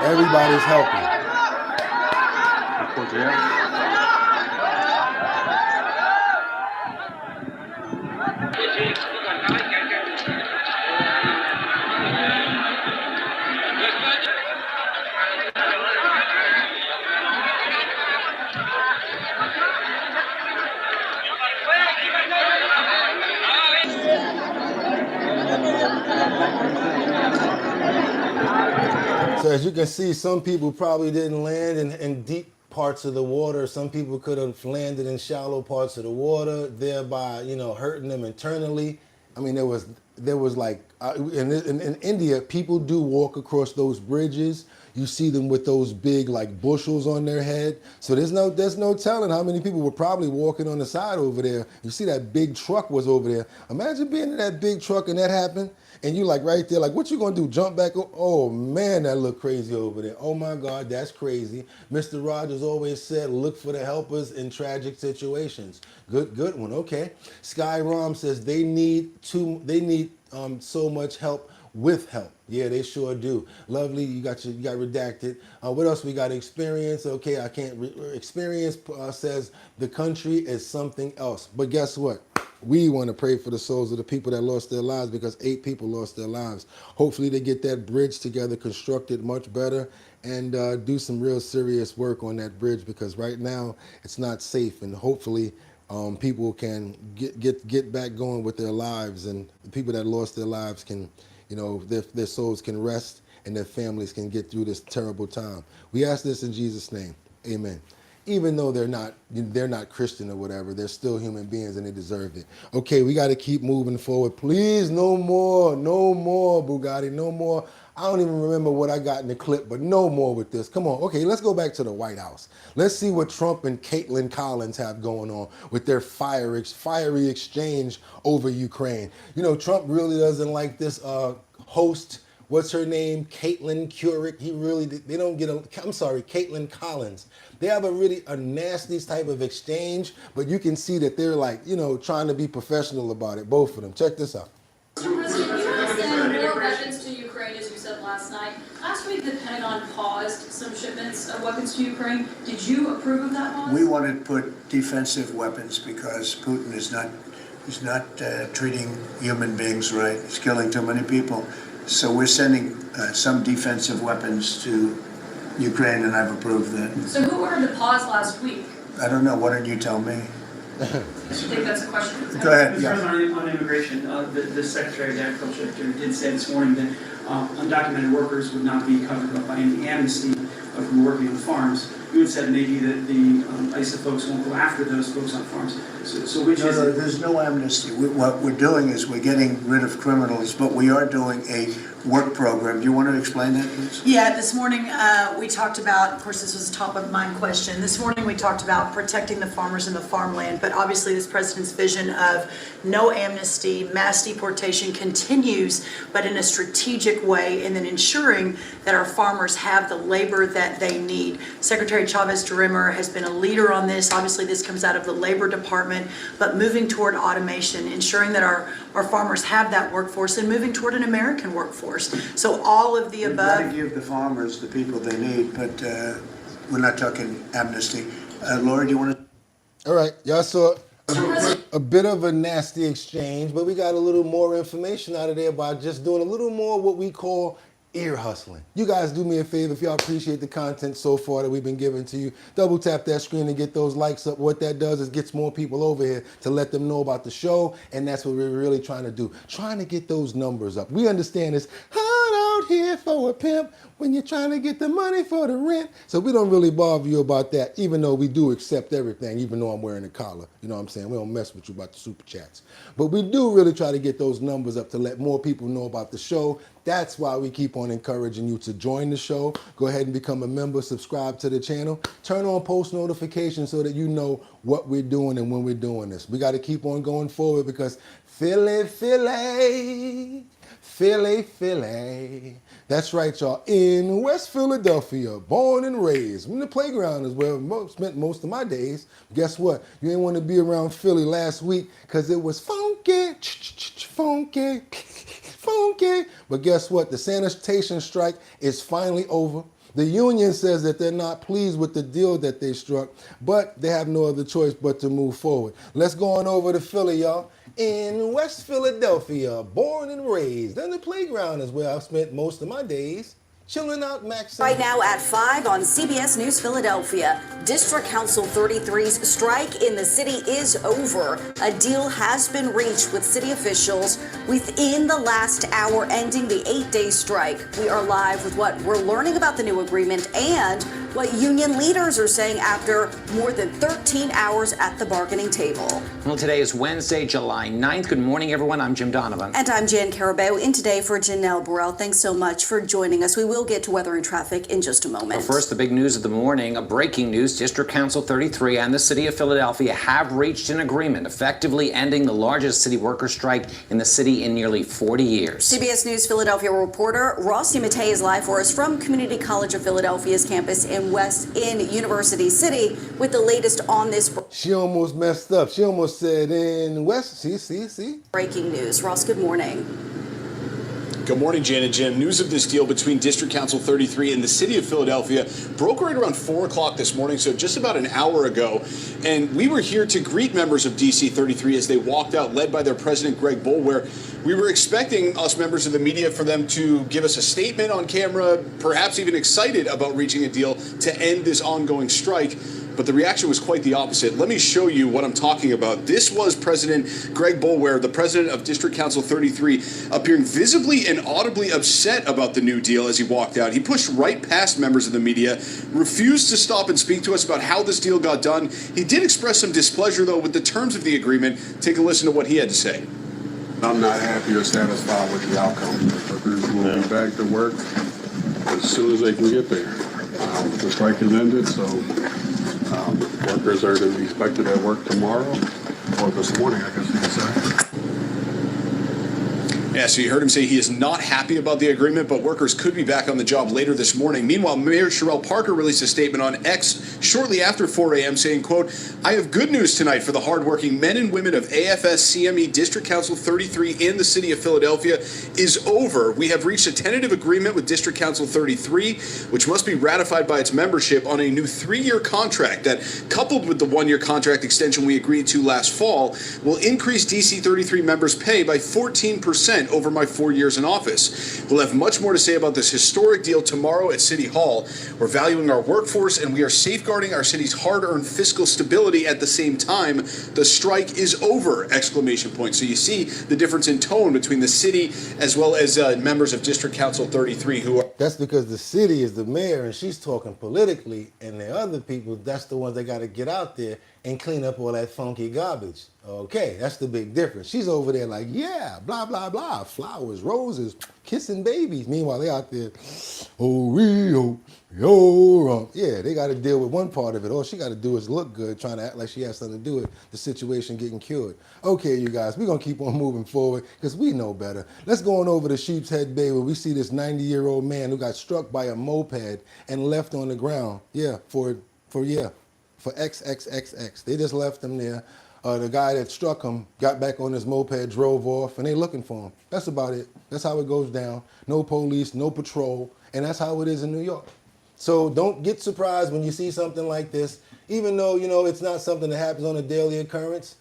Everybody's helping. So as you can see, some people probably didn't land in deep parts of the water. Some people could have landed in shallow parts of the water, thereby, hurting them internally. I mean, there was like, in India, people do walk across those bridges. You see them with those big like bushels on their head. So there's no telling how many people were probably walking on the side over there. You see that big truck was over there. Imagine being in that big truck and that happened. And you like right there, like, what you gonna do, jump back? Oh man, that looked crazy over there. Oh my God, that's crazy. Mr. Rogers always said, look for the helpers in tragic situations. Good one, okay. Sky Rom says they need so much help with help. Yeah, they sure do. Lovely, you got redacted. What else we got? Experience, okay, I can't, experience says the country is something else. But guess what? We want to pray for the souls of the people that lost their lives because 8 people lost their lives. Hopefully they get that bridge together, constructed much better, and do some real serious work on that bridge because right now it's not safe. And hopefully people can get back going with their lives, and the people that lost their lives can, their souls can rest and their families can get through this terrible time. We ask this in Jesus' name. Amen. Even though they're not Christian or whatever, they're still human beings and they deserve it. Okay, we got to keep moving forward. Please, no more Bugatti, no more. I don't even remember what I got in the clip, but no more with this. Come on. Okay, let's go back to the White House. Let's see what Trump and Caitlin Collins have going on with their fiery exchange over Ukraine. Trump really doesn't like this host. What's her name? Caitlin Curick. Caitlin Collins. They have a nasty type of exchange, but you can see that they're like, trying to be professional about it, both of them. Check this out. Mr. President, you want to send more weapons to Ukraine, as you said last night. Last week, the Pentagon paused some shipments of weapons to Ukraine. Did you approve of that pause? We wanted to put defensive weapons because Putin is not treating human beings right. He's killing too many people. So we're sending some defensive weapons to Ukraine, and I've approved that. So who ordered the pause last week? I don't know. Why don't you tell me? I think that's a question. Go ahead. Mr. Yeah. President, on immigration, the Secretary of Agriculture did say this morning that undocumented workers would not be covered by any amnesty from working on farms. You had said maybe that the ISA folks won't go after those folks on farms. So which is it? There's no amnesty. What we're doing is we're getting rid of criminals, but we are doing a work program. Do you want to explain that, please? Yeah, this morning we talked about, of course this was a top of mind question, this morning we talked about protecting the farmers and the farmland, but obviously this president's vision of no amnesty, mass deportation continues, but in a strategic way, and then ensuring that our farmers have the labor that they need. Secretary Chavez-Durimmer has been a leader on this. Obviously this comes out of the Labor Department, but moving toward automation, ensuring that our farmers have that workforce, and moving toward an American workforce. So all of the above. We've got to give the farmers the people they need, but we're not talking amnesty. Laura, do you want to? All right, y'all saw a bit of a nasty exchange, but we got a little more information out of there by just doing a little more what we call ear hustling. You guys do me a favor, if y'all appreciate the content so far that we've been giving to you, double tap that screen and get those likes up. What that does is gets more people over here to let them know about the show, and that's what we're really trying to do. Trying to get those numbers up. We understand it's hard out here for a pimp when you're trying to get the money for the rent. So we don't really bother you about that, even though we do accept everything, even though I'm wearing a collar. You know what I'm saying? We don't mess with you about the super chats. But we do really try to get those numbers up to let more people know about the show. That's why we keep on encouraging you to join the show. Go ahead and become a member, subscribe to the channel, turn on post notifications so that you know what we're doing and when we're doing this. We got to keep on going forward because Philly, Philly, Philly, Philly. That's right, y'all. In West Philadelphia, born and raised. In the playground is where I spent most of my days. Guess what? You ain't want to be around Philly last week because it was funky, funky, funky. But guess what? The sanitation strike is finally over. The union says that they're not pleased with the deal that they struck, but they have no other choice but to move forward. Let's go on over to Philly, y'all. In West Philadelphia, born and raised. And the playground is where I've spent most of my days. Chilling out, Max. Right now at 5 on CBS News Philadelphia, District Council 33's strike in the city is over. A deal has been reached with city officials within the last hour, ending the 8-day strike. We are live with what we're learning about the new agreement and what union leaders are saying after more than 13 hours at the bargaining table. Well, today is Wednesday, July 9th. Good morning, everyone. I'm Jim Donovan. And I'm Jan Carabeo. In today for Janelle Burrell. Thanks so much for joining us. We will get to weather and traffic in just a moment. Well, first, the big news of the morning, breaking news. District Council 33 and the City of Philadelphia have reached an agreement, effectively ending the largest city worker strike in the city in nearly 40 years. CBS News Philadelphia reporter Ross Matei is live for us from Community College of Philadelphia's campus in University City with the latest on this. She almost messed up. She almost said in West. See. Breaking news. Ross, good morning. Good morning, Jan and Jim. News of this deal between District Council 33 and the City of Philadelphia broke right around 4 o'clock this morning, so just about an hour ago. And we were here to greet members of DC 33 as they walked out, led by their president, Greg Boulware. We were expecting us members of the media for them to give us a statement on camera, perhaps even excited about reaching a deal to end this ongoing strike. But the reaction was quite the opposite. Let me show you what I'm talking about. This was President Greg Boulware, the president of District Council 33, appearing visibly and audibly upset about the new deal as he walked out. He pushed right past members of the media, refused to stop and speak to us about how this deal got done. He did express some displeasure, though, with the terms of the agreement. Take a listen to what he had to say. I'm not happy or satisfied with the outcome. Workers will be back to work as soon as they can get there. The strike has ended, so workers are to be expected at work tomorrow, or this morning, I guess you could say. Yeah, so you heard him say he is not happy about the agreement, but workers could be back on the job later this morning. Meanwhile, Mayor Sherrell Parker released a statement on X shortly after 4 a.m. saying, quote, "I have good news tonight for the hardworking men and women of AFS CME District Council 33 in the City of Philadelphia is over. We have reached a tentative agreement with District Council 33, which must be ratified by its membership on a new 3-year contract that, coupled with the 1-year contract extension we agreed to last fall, will increase DC 33 members' pay by 14%. 20% over my 4 years in office. We'll have much more to say about this historic deal tomorrow at City Hall. We're valuing our workforce and we are safeguarding our city's hard-earned fiscal stability at the same time. The strike is over! Exclamation point. So you see the difference in tone between the city as well as members of District Council 33 who are... That's because the city is the mayor and she's talking politically, and the other people, that's the ones that got to get out there and clean up all that funky garbage. Okay, that's the big difference. She's over there like, yeah, blah, blah, blah, flowers, roses, kissing babies. Meanwhile, they out there, oh, Rio, yo, yeah, they got to deal with one part of it. All she got to do is look good, trying to act like she has something to do with the situation getting cured. Okay, you guys, we're going to keep on moving forward because we know better. Let's go on over to Sheep's Head Bay where we see this 90-year-old man who got struck by a moped and left on the ground. Yeah, for XXXX. They just left him there. The guy that struck him got back on his moped, drove off, and they looking for him. That's about it. That's how it goes down. No police, no patrol, and that's how it is in New York. So don't get surprised when you see something like this, even though, you know, it's not something that happens on a daily occurrence.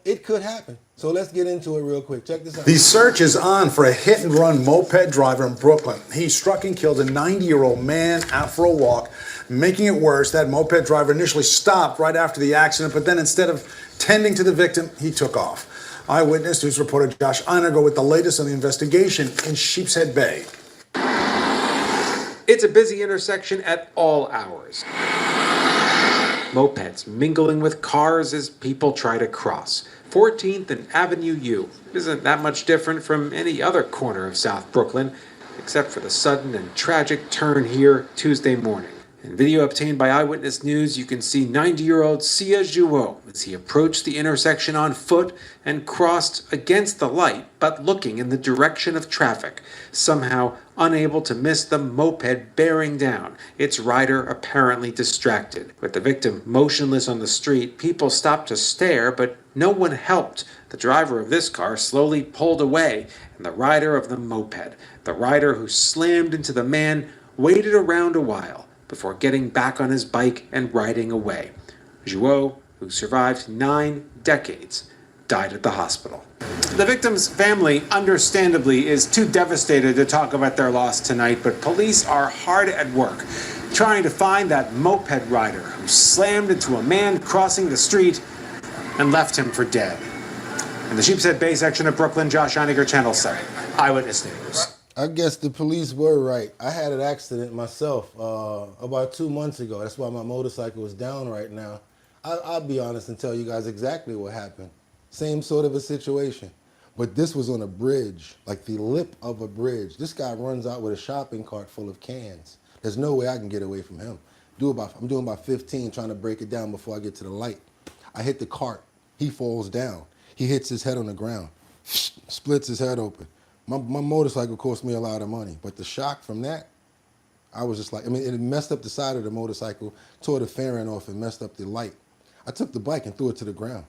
It could happen. So let's get into it real quick. Check this out. The search is on for a hit-and-run moped driver in Brooklyn. He struck and killed a 90-year-old man out for a walk. Making it worse, that moped driver initially stopped right after the accident, but then instead of tending to the victim, he took off. Eyewitness News reporter Josh Einiger with the latest on the investigation in Sheepshead Bay. It's a busy intersection at all hours. Mopeds mingling with cars as people try to cross. 14th and Avenue U isn't that much different from any other corner of South Brooklyn, except for the sudden and tragic turn here Tuesday morning. In video obtained by Eyewitness News, you can see 90-year-old Sia Jouot as he approached the intersection on foot and crossed against the light, but looking in the direction of traffic, somehow unable to miss the moped bearing down, its rider apparently distracted. With the victim motionless on the street, people stopped to stare, but no one helped. The driver of this car slowly pulled away, and the rider of the moped, the rider who slammed into the man, waited around a while before getting back on his bike and riding away. Jouot, who survived 9 decades, died at the hospital. The victim's family, understandably, is too devastated to talk about their loss tonight, but police are hard at work trying to find that moped rider who slammed into a man crossing the street and left him for dead. In the Sheepshead Bay section of Brooklyn, Josh Einiger, Channel 7, Eyewitness News. I guess the police were right. I had an accident myself about 2 months ago. That's why my motorcycle is down right now. I'll be honest and tell you guys exactly what happened. Same sort of a situation. But this was on a bridge, like the lip of a bridge. This guy runs out with a shopping cart full of cans. There's no way I can get away from him. I'm doing about 15 trying to break it down before I get to the light. I hit the cart. He falls down. He hits his head on the ground, splits his head open. My motorcycle cost me a lot of money, but the shock from that, I was just like, I mean, it messed up the side of the motorcycle, tore the fairing off and messed up the light. I took the bike and threw it to the ground.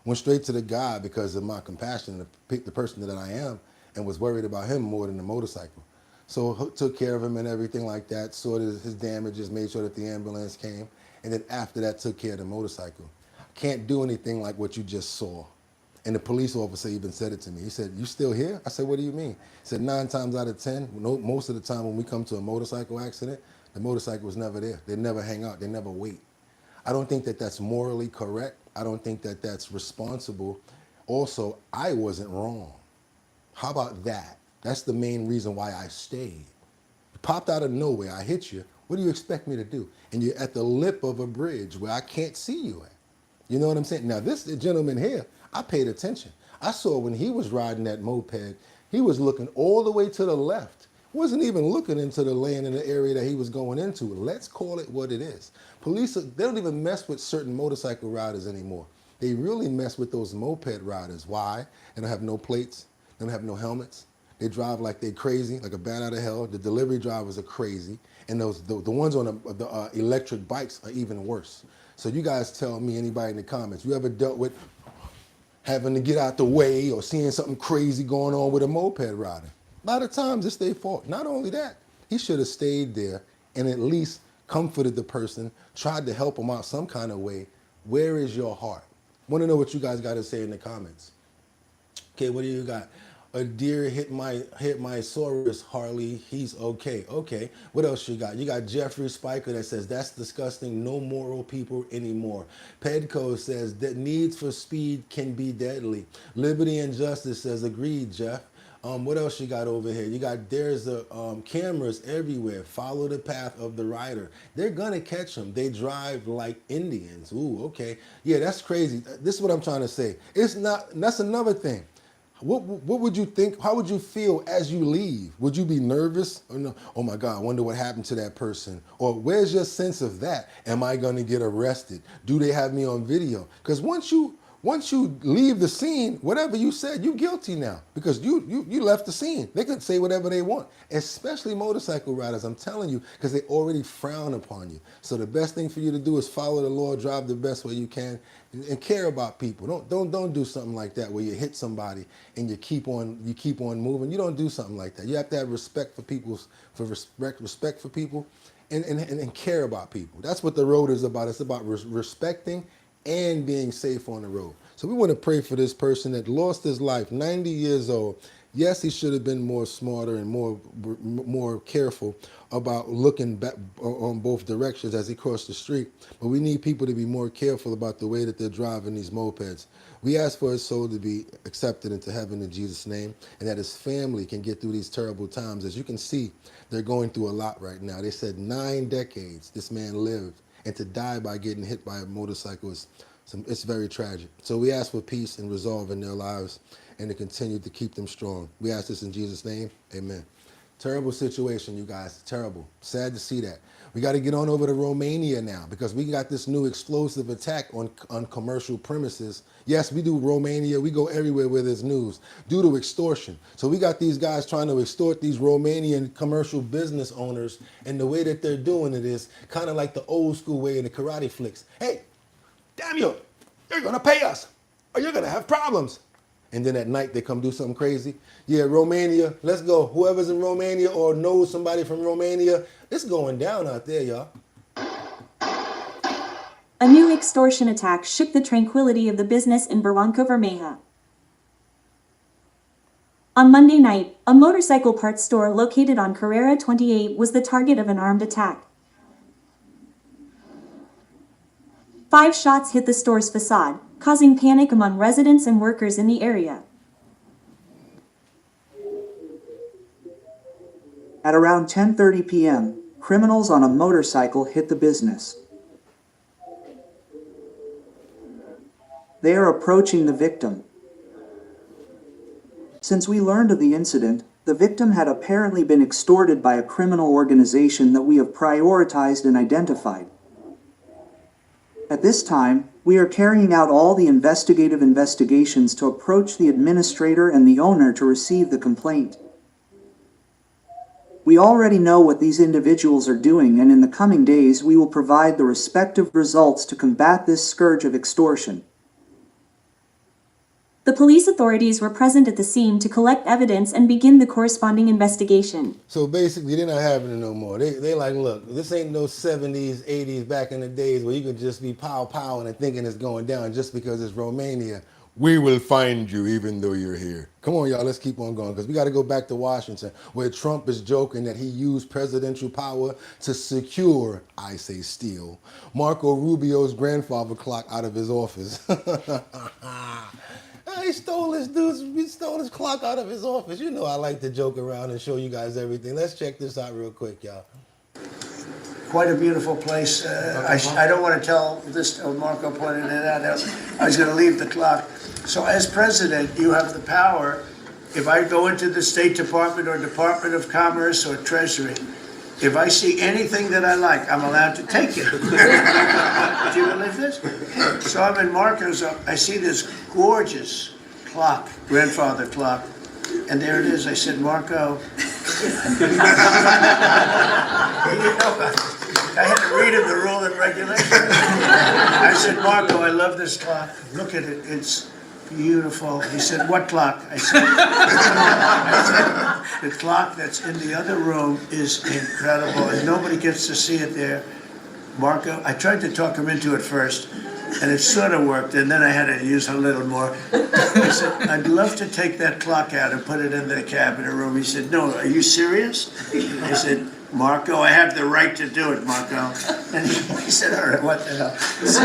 Went straight to the guy because of my compassion, the person that I am, and was worried about him more than the motorcycle. So took care of him and everything like that, sorted his damages, made sure that the ambulance came, and then after that took care of the motorcycle. Can't do anything like what you just saw. And the police officer even said it to me. He said, "You still here?" I said, "What do you mean?" He said, 9 times out of 10, most of the time when we come to a motorcycle accident, the motorcycle was never there. They never hang out. They never wait. I don't think that that's morally correct. I don't think that that's responsible. Also, I wasn't wrong. How about that? That's the main reason why I stayed. You popped out of nowhere. I hit you. What do you expect me to do? And you're at the lip of a bridge where I can't see you at. You know what I'm saying? Now, this gentleman here, I paid attention. I saw when he was riding that moped, he was looking all the way to the left. Wasn't even looking into the lane in the area that he was going into. Let's call it what it is. Police, they don't even mess with certain motorcycle riders anymore. They really mess with those moped riders. Why? They don't have no plates. They don't have no helmets. They drive like they're crazy, like a bat out of hell. The delivery drivers are crazy. And the ones on the electric bikes are even worse. So you guys tell me, anybody in the comments, you ever dealt with having to get out the way or seeing something crazy going on with a moped rider? A lot of times it's their fault. Not only that, he should have stayed there and at least comforted the person, tried to help them out some kind of way. Where is your heart? Want to know what you guys got to say in the comments. Okay, what do you got? A deer hit my Saurus, Harley. He's okay. Okay. What else you got? You got Jeffrey Spiker that says that's disgusting. No moral people anymore. Pedco says that needs for speed can be deadly. Liberty and Justice says agreed, Jeff. What else you got over here? You got there's cameras everywhere. Follow the path of the rider. They're gonna catch them. They drive like Indians. Ooh, okay. Yeah, that's crazy. This is what I'm trying to say. It's not. That's another thing. What would you think? How would you feel as you leave? Would you be nervous? Or no? Oh my God, I wonder what happened to that person. Or where's your sense of that? Am I going to get arrested? Do they have me on video? Because once you leave the scene, whatever you said, you're guilty now because you left the scene. They can say whatever they want, especially motorcycle riders. I'm telling you, because they already frown upon you. So the best thing for you to do is follow the law, drive the best way you can, and care about people. Don't do something like that where you hit somebody and you keep on moving. You don't do something like that. You have to have respect for respect for people, and care about people. That's what the road is about. It's about respecting and being safe on the road. So we want to pray for this person that lost his life, 90 years old. Yes, he should have been more smarter and more careful about looking back on both directions as he crossed the street. But we need people to be more careful about the way that they're driving these mopeds. We ask for his soul to be accepted into heaven in Jesus' name, and that his family can get through these terrible times. As you can see, they're going through a lot right now. They said 9 decades this man lived, and to die by getting hit by a motorcycle it's very tragic. So we ask for peace and resolve in their lives and to continue to keep them strong. We ask this in Jesus' name, amen. Terrible situation, you guys, terrible. Sad to see that. We got to get on over to Romania now because we got this new explosive attack on commercial premises. Yes, we do Romania. We go everywhere where there's news due to extortion. So we got these guys trying to extort these Romanian commercial business owners, and the way that they're doing it is kind of like the old school way in the karate flicks. Hey, damn you, you're going to pay us or you're going to have problems. And then at night they come do something crazy. Yeah, Romania, let's go. Whoever's in Romania or knows somebody from Romania, it's going down out there, y'all. A new extortion attack shook the tranquility of the business in Brâncovești, Romania. On Monday night, a motorcycle parts store located on Carrera 28 was the target of an armed attack. 5 shots hit the store's facade, causing panic among residents and workers in the area. At around 10:30 p.m., criminals on a motorcycle hit the business. They are approaching the victim. Since we learned of the incident, the victim had apparently been extorted by a criminal organization that we have prioritized and identified. At this time, we are carrying out all the investigations to approach the administrator and the owner to receive the complaint. We already know what these individuals are doing, and in the coming days we will provide the respective results to combat this scourge of extortion. The police authorities were present at the scene to collect evidence and begin the corresponding investigation. So basically, they're not having it no more. They like, look, this ain't no 70s, 80s back in the days where you could just be pow-powing and thinking it's going down just because it's Romania. We will find you even though you're here. Come on, y'all, let's keep on going because we got to go back to Washington where Trump is joking that he used presidential power to secure, I say steal, Marco Rubio's grandfather clock out of his office. He stole his clock out of his office. You know I like to joke around and show you guys everything. Let's check this out real quick, y'all. Quite a beautiful place. I don't want to tell this, Marco pointed it out. I was going to leave the clock. So as president, you have the power. If I go into the State Department or Department of Commerce or Treasury, if I see anything that I like, I'm allowed to take it. Do you believe this? So I'm in Marco's, I see this gorgeous clock, grandfather clock, and there it is. I said, Marco, I had to read him the rule and regulation. I said, Marco, I love this clock. Look at it. It's beautiful. He said, what clock? I said, the clock that's in the other room is incredible, and nobody gets to see it there. Marco, I tried to talk him into it first, And it sort of worked, and then I had to use a little more. I said, I'd love to take that clock out and put it in the cabinet room. He said, no, are you serious? I said, Marco, I have the right to do it, Marco. And he said, all right, what the hell? So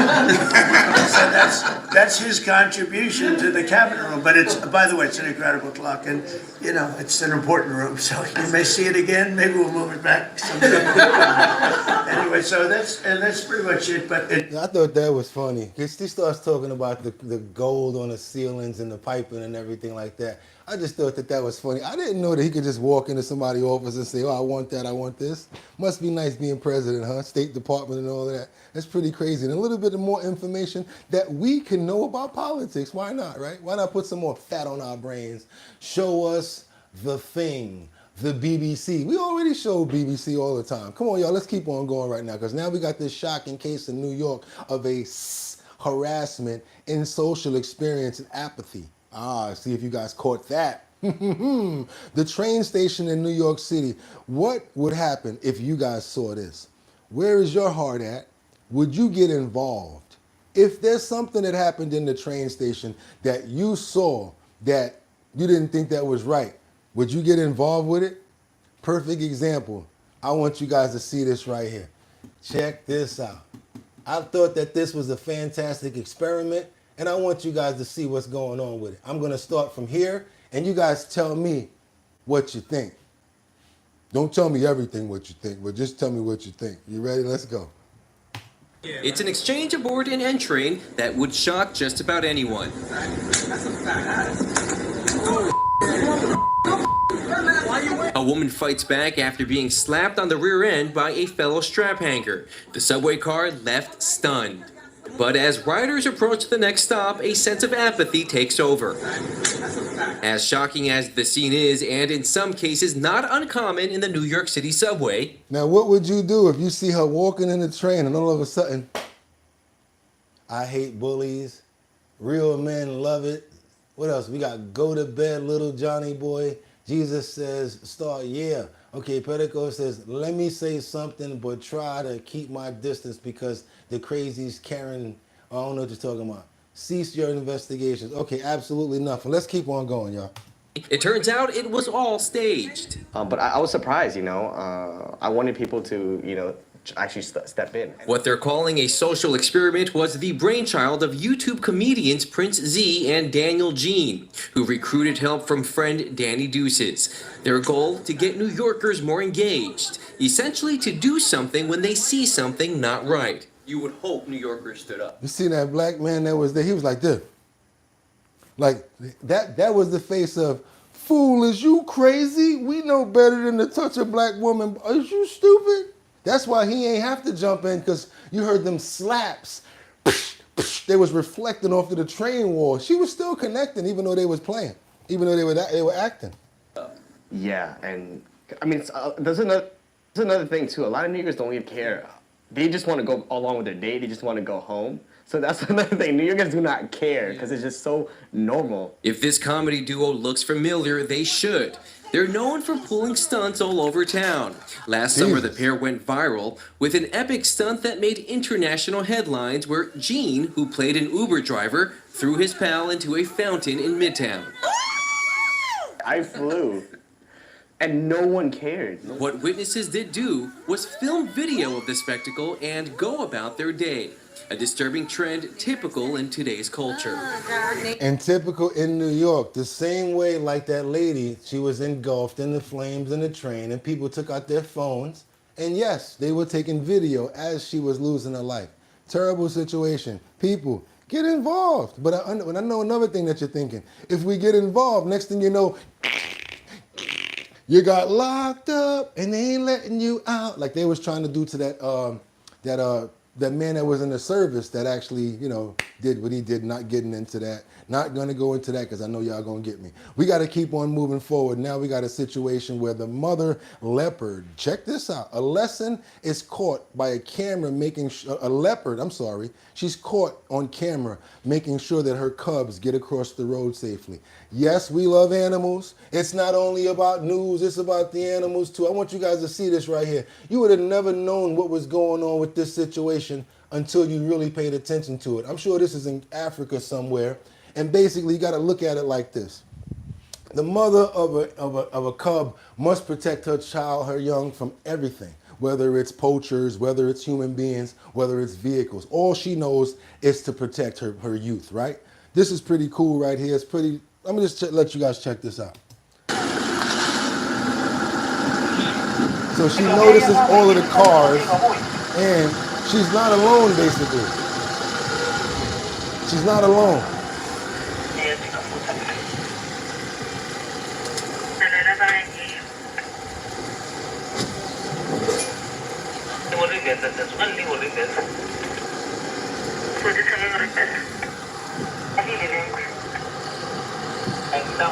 that's his contribution to the cabinet room. But it's, by the way, it's an incredible clock, and you know, it's an important room. So you may see it again. Maybe we'll move it back someday. Anyway, so that's pretty much it. But I thought that was funny. He starts talking about the gold on the ceilings and the piping and everything like that. I just thought that was funny. I didn't know that he could just walk into somebody's office and say, oh, I want that, I want this. Must be nice being president, huh? State Department and all of that. That's pretty crazy. And a little bit of more information that we can know about politics. Why not, right? Why not put some more fat on our brains? Show us the thing, the BBC. We already show BBC all the time. Come on, y'all, let's keep on going right now, because now we got this shocking case in New York of a harassment in social experience and apathy. See if you guys caught that. The train station in New York City. What would happen if you guys saw this? Where is your heart at? Would you get involved? If there's something that happened in the train station that you saw that you didn't think that was right, would you get involved with it? Perfect example. I want you guys to see this right here. Check this out. I thought that this was a fantastic experiment, and I want you guys to see what's going on with it. I'm going to start from here, and you guys tell me what you think. Don't tell me everything what you think, but just tell me what you think. You ready? Let's go. It's an exchange aboard an N train that would shock just about anyone. A woman fights back after being slapped on the rear end by a fellow strap hanger. The subway car left stunned. But as riders approach the next stop, a sense of apathy takes over. As shocking as the scene is, and in some cases not uncommon in the New York City subway. Now, what would you do if you see her walking in the train and all of a sudden, I hate bullies, real men love it. What else? We got go to bed, little Johnny boy. Jesus says, start, yeah. Okay, Pentecost says, let me say something, but try to keep my distance because the crazies, Karen, I don't know what you're talking about. Cease your investigations. Okay, absolutely nothing. Let's keep on going, y'all. It turns out it was all staged. But I was surprised, you know. I wanted people to, you know, actually step in. What they're calling a social experiment was the brainchild of YouTube comedians Prince Z and Daniel Jean, who recruited help from friend Danny Deuces. Their goal, to get New Yorkers more engaged, essentially to do something when they see something not right. You would hope New Yorkers stood up. You see that black man that was there? He was like this. Like, that was the face of, fool, is you crazy? We know better than to touch a black woman. Are you stupid? That's why he ain't have to jump in, because you heard them slaps. They was reflecting off of the train wall. She was still connecting, even though they was playing, even though they were acting. Yeah, and I mean, there's another thing too. A lot of niggers don't even care. They just want to go along with their day. They just want to go home. So that's another thing. New Yorkers do not care because it's just so normal. If this comedy duo looks familiar, they should. They're known for pulling stunts all over town. Last summer, the pair went viral with an epic stunt that made international headlines where Gene, who played an Uber driver, threw his pal into a fountain in Midtown. I flew. And no one cared. What witnesses did do was film video of the spectacle and go about their day. A disturbing trend typical in today's culture. And typical in New York, the same way like that lady, she was engulfed in the flames in the train and people took out their phones. And yes, they were taking video as she was losing her life. Terrible situation. People, get involved. But I know another thing that you're thinking. If we get involved, next thing you know, you got locked up and they ain't letting you out. Like they was trying to do to that man that was in the service that actually, you know, did what he did, not getting into that. Not going to go into that because I know y'all going to get me. We got to keep on moving forward. Now we got a situation where the mother leopard, check this out. A lesson is caught by a camera making, a leopard, I'm sorry. She's caught on camera making sure that her cubs get across the road safely. Yes, we love animals. It's not only about news, it's about the animals too. I want you guys to see this right here. You would have never known what was going on with this situation until you really paid attention to it. I'm sure this is in Africa somewhere, and basically you got to look at it like this. The mother of a cub must protect her child, her young, from everything, whether it's poachers, whether it's human beings, whether it's vehicles. All she knows is to protect her youth, right? This is pretty cool right here. It's pretty, let me just let you guys check this out. So she notices all of the cars, and she's not alone, basically. She's not alone.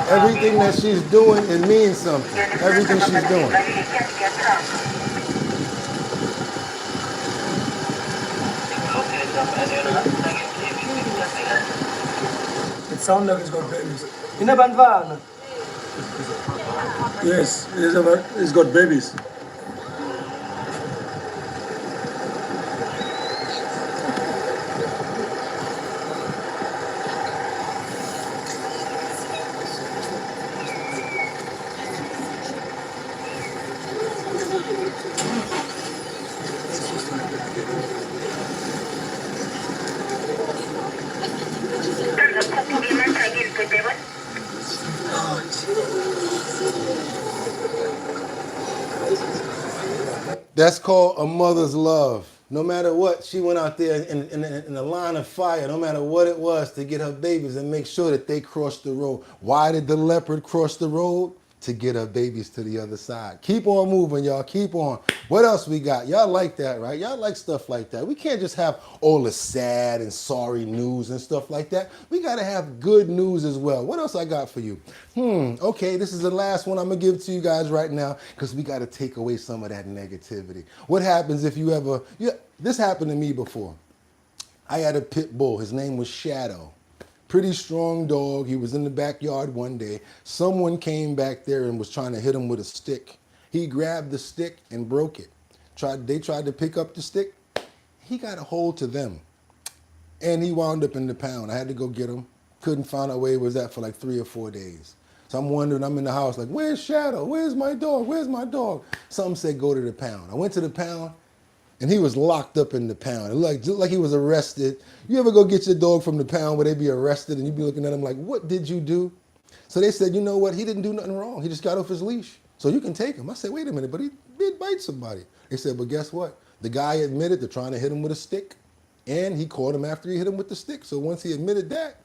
Everything that she's doing, it means something. Everything she's doing. It sounds like it's got babies. In a van. Yes, it's got babies. That's called a mother's love. No matter what, she went out there in a line of fire, no matter what it was, to get her babies and make sure that they crossed the road. Why did the leopard cross the road? To get her babies to the other side. Keep on moving, y'all. Keep on. What else we got? Y'all like that, right? Y'all like stuff like that. We can't just have all the sad and sorry news and stuff like that. We got to have good news as well. What else I got for you? Okay, this is the last one I'm going to give to you guys right now, because we got to take away some of that negativity. What happens if you ever... this happened to me before. I had a pit bull. His name was Shadow. Pretty strong dog. He was in the backyard one day. Someone came back there and was trying to hit him with a stick. He grabbed the stick and broke it. They tried to pick up the stick. He got a hold to them. And he wound up in the pound. I had to go get him. Couldn't find out where he was at for like 3 or 4 days. So I'm wondering, I'm in the house like, where's Shadow? Where's my dog? Where's my dog? Something said go to the pound. I went to the pound. And he was locked up in the pound. It looked like he was arrested. You ever go get your dog from the pound where they be arrested and you be looking at him like, what did you do? So they said, you know what? He didn't do nothing wrong. He just got off his leash. So you can take him. I said, wait a minute, but he did bite somebody. They said, but guess what? The guy admitted to trying to hit him with a stick, and he caught him after he hit him with the stick. So once he admitted that,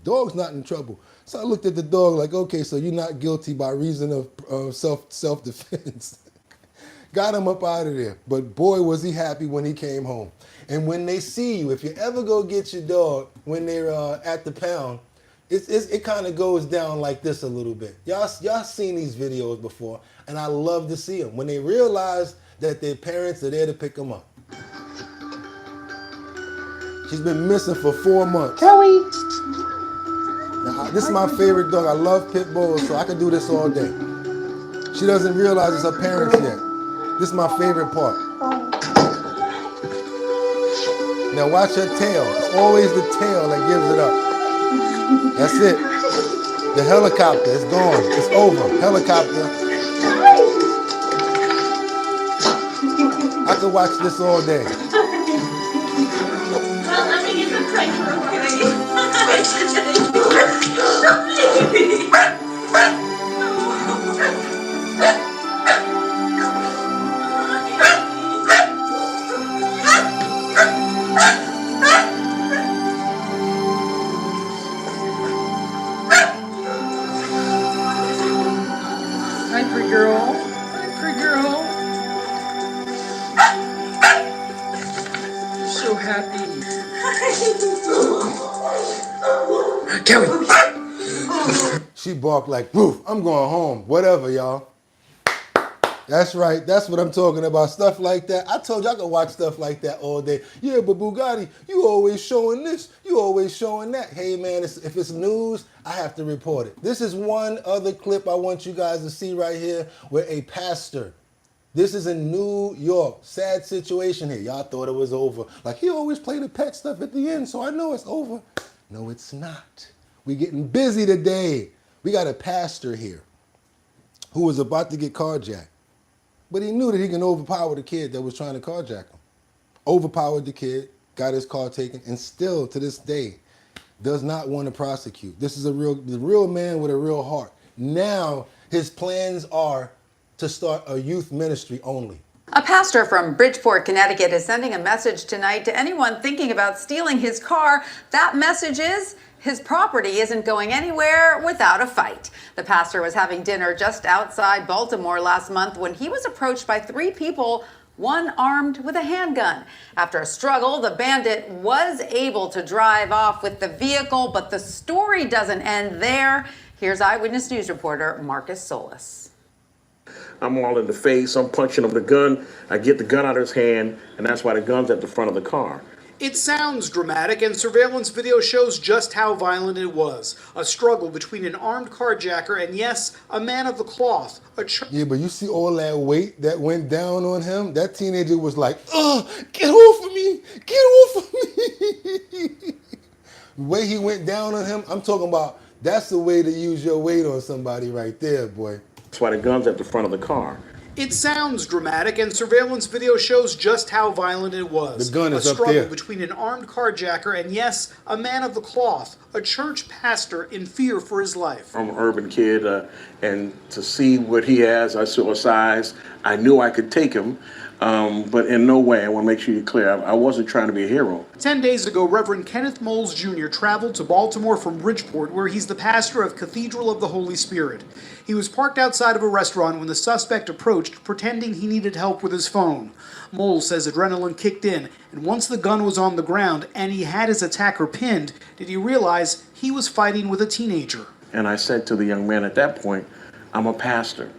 dog's not in trouble. So I looked at the dog like, okay, so you're not guilty by reason of self-defense. Got him up out of there. But boy, was he happy when he came home. And when they see you, if you ever go get your dog when they're at the pound, it kind of goes down like this a little bit. Y'all seen these videos before, and I love to see them. When they realize that their parents are there to pick them up. She's been missing for 4 months. Kelly! Now, this is my favorite dog. I love pit bulls, so I can do this all day. She doesn't realize it's her parents yet. This is my favorite part. Now watch her tail. It's always the tail that gives it up. That's it. The helicopter is gone. It's over. Helicopter. I could watch this all day. Let me get the prank Hi, pretty girl. Hi, pretty girl. You're so happy. Kelly. She barked like, woof, I'm going home. Whatever, y'all. That's right. That's what I'm talking about. Stuff like that. I told you I could watch stuff like that all day. Yeah, but Bugatti, you always showing this. You always showing that. Hey, man, if it's news, I have to report it. This is one other clip I want you guys to see right here where a pastor, This is in New York. Sad situation here. Y'all thought it was over. Like, he always played the pet stuff at the end, so I know it's over. No, it's not. We getting busy today. We got a pastor here who was about to get carjacked, but he knew that he can overpower the kid that was trying to carjack him. Overpowered the kid, got his car taken, and still to this day does not want to prosecute. This is the real man with a real heart. Now his plans are to start a youth ministry only. A pastor from Bridgeport, Connecticut is sending a message tonight to anyone thinking about stealing his car. That message is his property isn't going anywhere without a fight. The pastor was having dinner just outside Baltimore last month when he was approached by 3 people, one armed with a handgun. After a struggle, the bandit was able to drive off with the vehicle, but the story doesn't end there. Here's Eyewitness News reporter Marcus Solis. I'm all in the face, I'm punching him with the gun, I get the gun out of his hand, and that's why the gun's at the front of the car. It sounds dramatic, and surveillance video shows just how violent it was. A struggle between an armed carjacker and, yes, a man of the cloth. Yeah, but you see all that weight that went down on him? That teenager was like, get off of me! Get off of me! The way he went down on him, I'm talking about, that's the way to use your weight on somebody right there, boy. That's why the gun's at the front of the car. It sounds dramatic, and surveillance video shows just how violent it was. The gun is a up struggle there. between an armed carjacker and, yes, a man of the cloth, a church pastor in fear for his life. I'm an urban kid, and to see what he has, I saw his size. I knew I could take him, but in no way, I want to make sure you're clear, I wasn't trying to be a hero. 10 days ago, Reverend Kenneth Moles Jr. traveled to Baltimore from Bridgeport, where he's the pastor of Cathedral of the Holy Spirit. He was parked outside of a restaurant when the suspect approached, pretending he needed help with his phone. Moles says adrenaline kicked in, and once the gun was on the ground and he had his attacker pinned, did he realize he was fighting with a teenager. And I said to the young man at that point, I'm a pastor.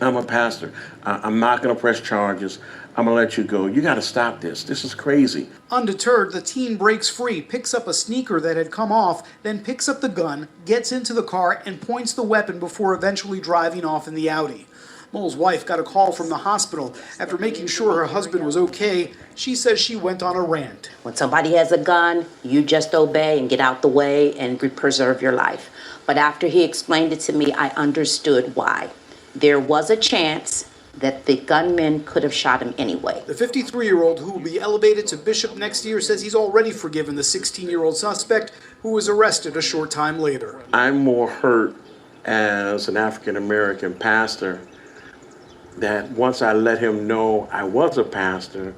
I'm a pastor. I'm not going to press charges. I'm going to let you go. You got to stop this. This is crazy. Undeterred, the teen breaks free, picks up a sneaker that had come off, then picks up the gun, gets into the car, and points the weapon before eventually driving off in the Audi. Mole's wife got a call from the hospital. After making sure her husband was okay, she says she went on a rant. When somebody has a gun, you just obey and get out the way and preserve your life. But after he explained it to me, I understood why. There was a chance that the gunman could have shot him anyway. The 53-year-old, who will be elevated to bishop next year, says he's already forgiven the 16-year-old suspect who was arrested a short time later. I'm more hurt as an African-American pastor that once I let him know I was a pastor,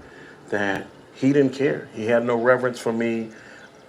that he didn't care. He had no reverence for me,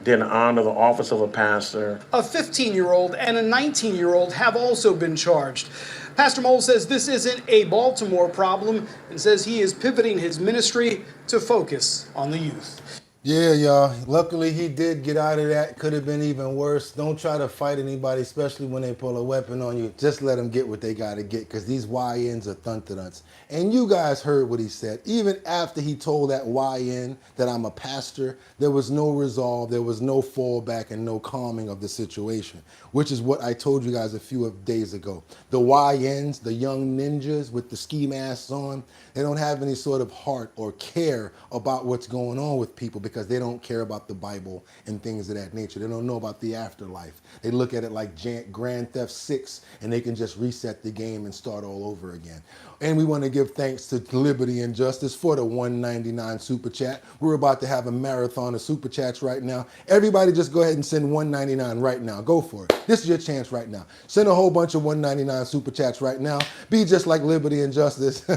didn't honor the office of a pastor. A 15-year-old and a 19-year-old have also been charged. Pastor Mole says this isn't a Baltimore problem and says he is pivoting his ministry to focus on the youth. Yeah, y'all. Luckily, he did get out of that. Could have been even worse. Don't try to fight anybody, especially when they pull a weapon on you. Just let them get what they got to get, because these YNs are thuntadunts. And you guys heard what he said. Even after he told that YN that I'm a pastor, there was no resolve, there was no fallback, and no calming of the situation, which is what I told you guys a few days ago. The YNs, the young ninjas with the ski masks on, they don't have any sort of heart or care about what's going on with people, because they don't care about the Bible and things of that nature. They don't know about the afterlife. They look at it like Grand Theft 6, and they can just reset the game and start all over again. And we want to give thanks to Liberty and Justice for the $1.99 Super Chat. We're about to have a marathon of Super Chats right now. Everybody just go ahead and send $1.99 right now. Go for it. This is your chance right now. Send a whole bunch of $1.99 Super Chats right now. Be just like Liberty and Justice.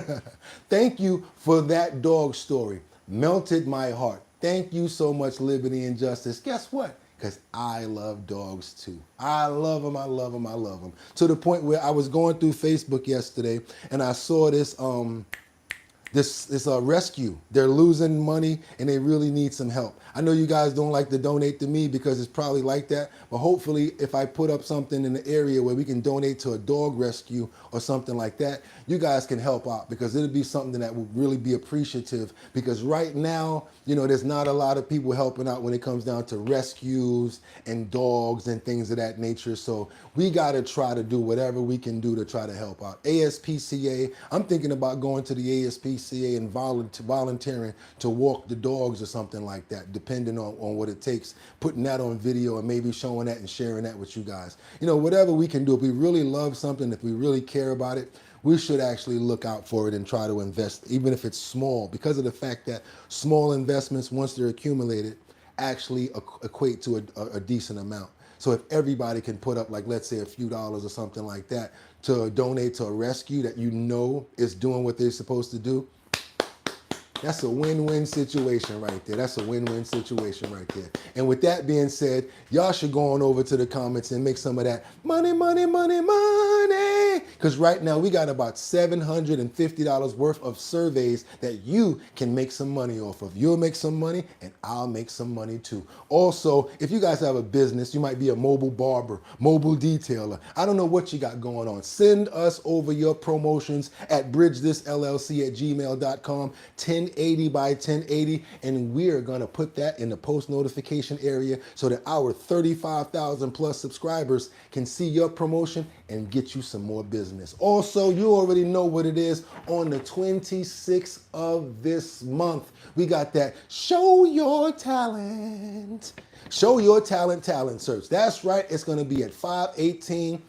Thank you for that dog story. Melted my heart. Thank you so much, Liberty and Justice. Guess what? Because I love dogs too. I love them, I love them, I love them. To the point where I was going through Facebook yesterday and I saw this this is a rescue. They're losing money and they really need some help. I know you guys don't like to donate to me because it's probably like that, but hopefully if I put up something in the area where we can donate to a dog rescue or something like that, you guys can help out, because it'll be something that would really be appreciative, because right now, you know, there's not a lot of people helping out when it comes down to rescues and dogs and things of that nature. So we got to try to do whatever we can do to try to help out. ASPCA, I'm thinking about going to the ASPCA and volunteering to walk the dogs or something like that, depending on what it takes, putting that on video and maybe showing that and sharing that with you guys. You know, whatever we can do. If we really love something, if we really care about it, we should actually look out for it and try to invest, even if it's small, because of the fact that small investments, once they're accumulated, actually equate to a decent amount. So if everybody can put up, like, let's say a few dollars or something like that to donate to a rescue that you know is doing what they're supposed to do, that's a win-win situation right there. That's a win-win situation right there. And with that being said, y'all should go on over to the comments and make some of that money, money, money, money. Because right now we got about $750 worth of surveys that you can make some money off of. You'll make some money and I'll make some money too. Also, if you guys have a business, you might be a mobile barber, mobile detailer. I don't know what you got going on. Send us over your promotions at bridgethisllc@gmail.com. 1080 by 1080, and we're gonna put that in the post notification area so that our 35,000 plus subscribers can see your promotion and get you some more business. Also, you already know what it is. On the 26th of this month, we got that Show Your Talent search. That's right, it's gonna be at 518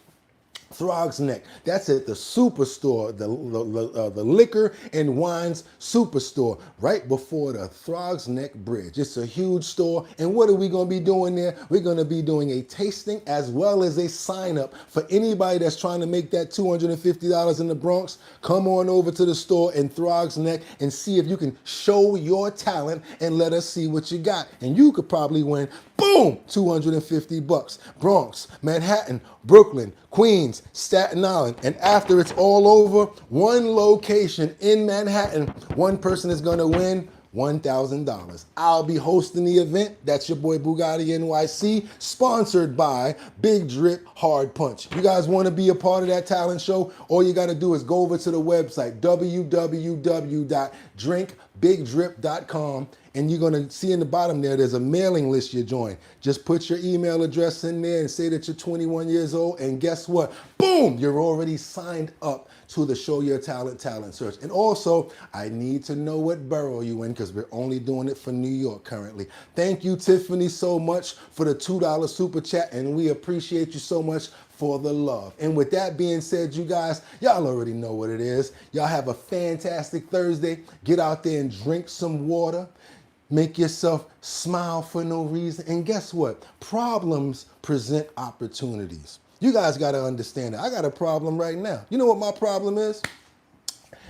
Throg's Neck. That's at the superstore, the liquor and wines superstore, right before the Throg's Neck Bridge. It's a huge store, and what are we going to be doing there? We're going to be doing a tasting as well as a sign up for anybody that's trying to make that $250 in the Bronx. Come on over to the store in Throg's Neck and see if you can show your talent and let us see what you got. And you could probably win, boom, $250. Bronx, Manhattan, Brooklyn, Queens, Staten Island. And after it's all over, one location in Manhattan, one person is gonna win $1,000. I'll be hosting the event. That's your boy Bugatti NYC, sponsored by Big Drip Hard Punch. You guys want to be a part of that talent show? All you got to do is go over to the website, www.drinkbigdrip.com, and you're going to see in the bottom there's a mailing list you join. Just put your email address in there and say that you're 21 years old, and guess what? Boom, you're already signed up to the Show Your Talent search. And also, I need to know what borough you in, because we're only doing it for New York currently. Thank you, Tiffany, so much for the $2 super chat, and we appreciate you so much for the love. And with that being said, you guys, y'all already know what it is. Y'all have a fantastic Thursday. Get out there and drink some water. Make yourself smile for no reason. And guess what? Problems present opportunities. You guys got to understand that. I got a problem right now. You know what my problem is?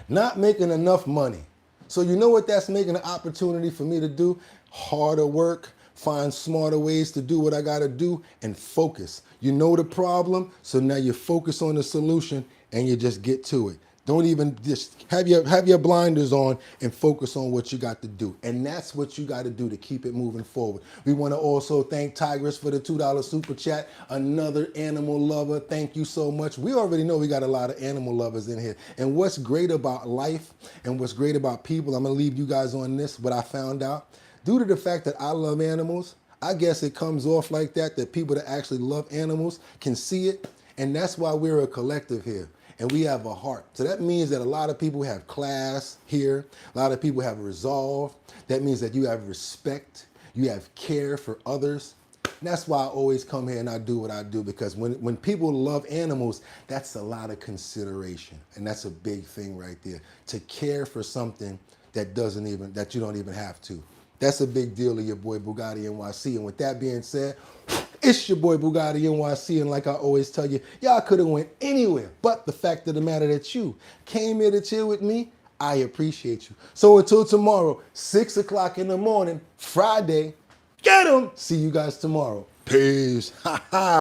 Not making enough money. So you know what that's making an opportunity for me to do? Harder work, find smarter ways to do what I got to do, and focus. You know the problem, so now you focus on the solution and you just get to it. Don't even just have your blinders on and focus on what you got to do. And that's what you got to do to keep it moving forward. We want to also thank Tigress for the $2 super chat. Another animal lover. Thank you so much. We already know we got a lot of animal lovers in here. And what's great about life and what's great about people, I'm going to leave you guys on this, what I found out. Due to the fact that I love animals, I guess it comes off like that people that actually love animals can see it. And that's why we're a collective here. And we have a heart. So that means that a lot of people have class here. A lot of people have resolve. That means that you have respect. You have care for others. And that's why I always come here and I do what I do, because when people love animals, that's a lot of consideration. And that's a big thing right there. To care for something that you don't even have to. That's a big deal of your boy Bugatti NYC. And with that being said, it's your boy Bugatti NYC, and like I always tell you, y'all could have went anywhere, but the fact of the matter that you came here to chill with me, I appreciate you. So until tomorrow, 6 o'clock in the morning, Friday, get 'em. See you guys tomorrow. Peace. Ha ha.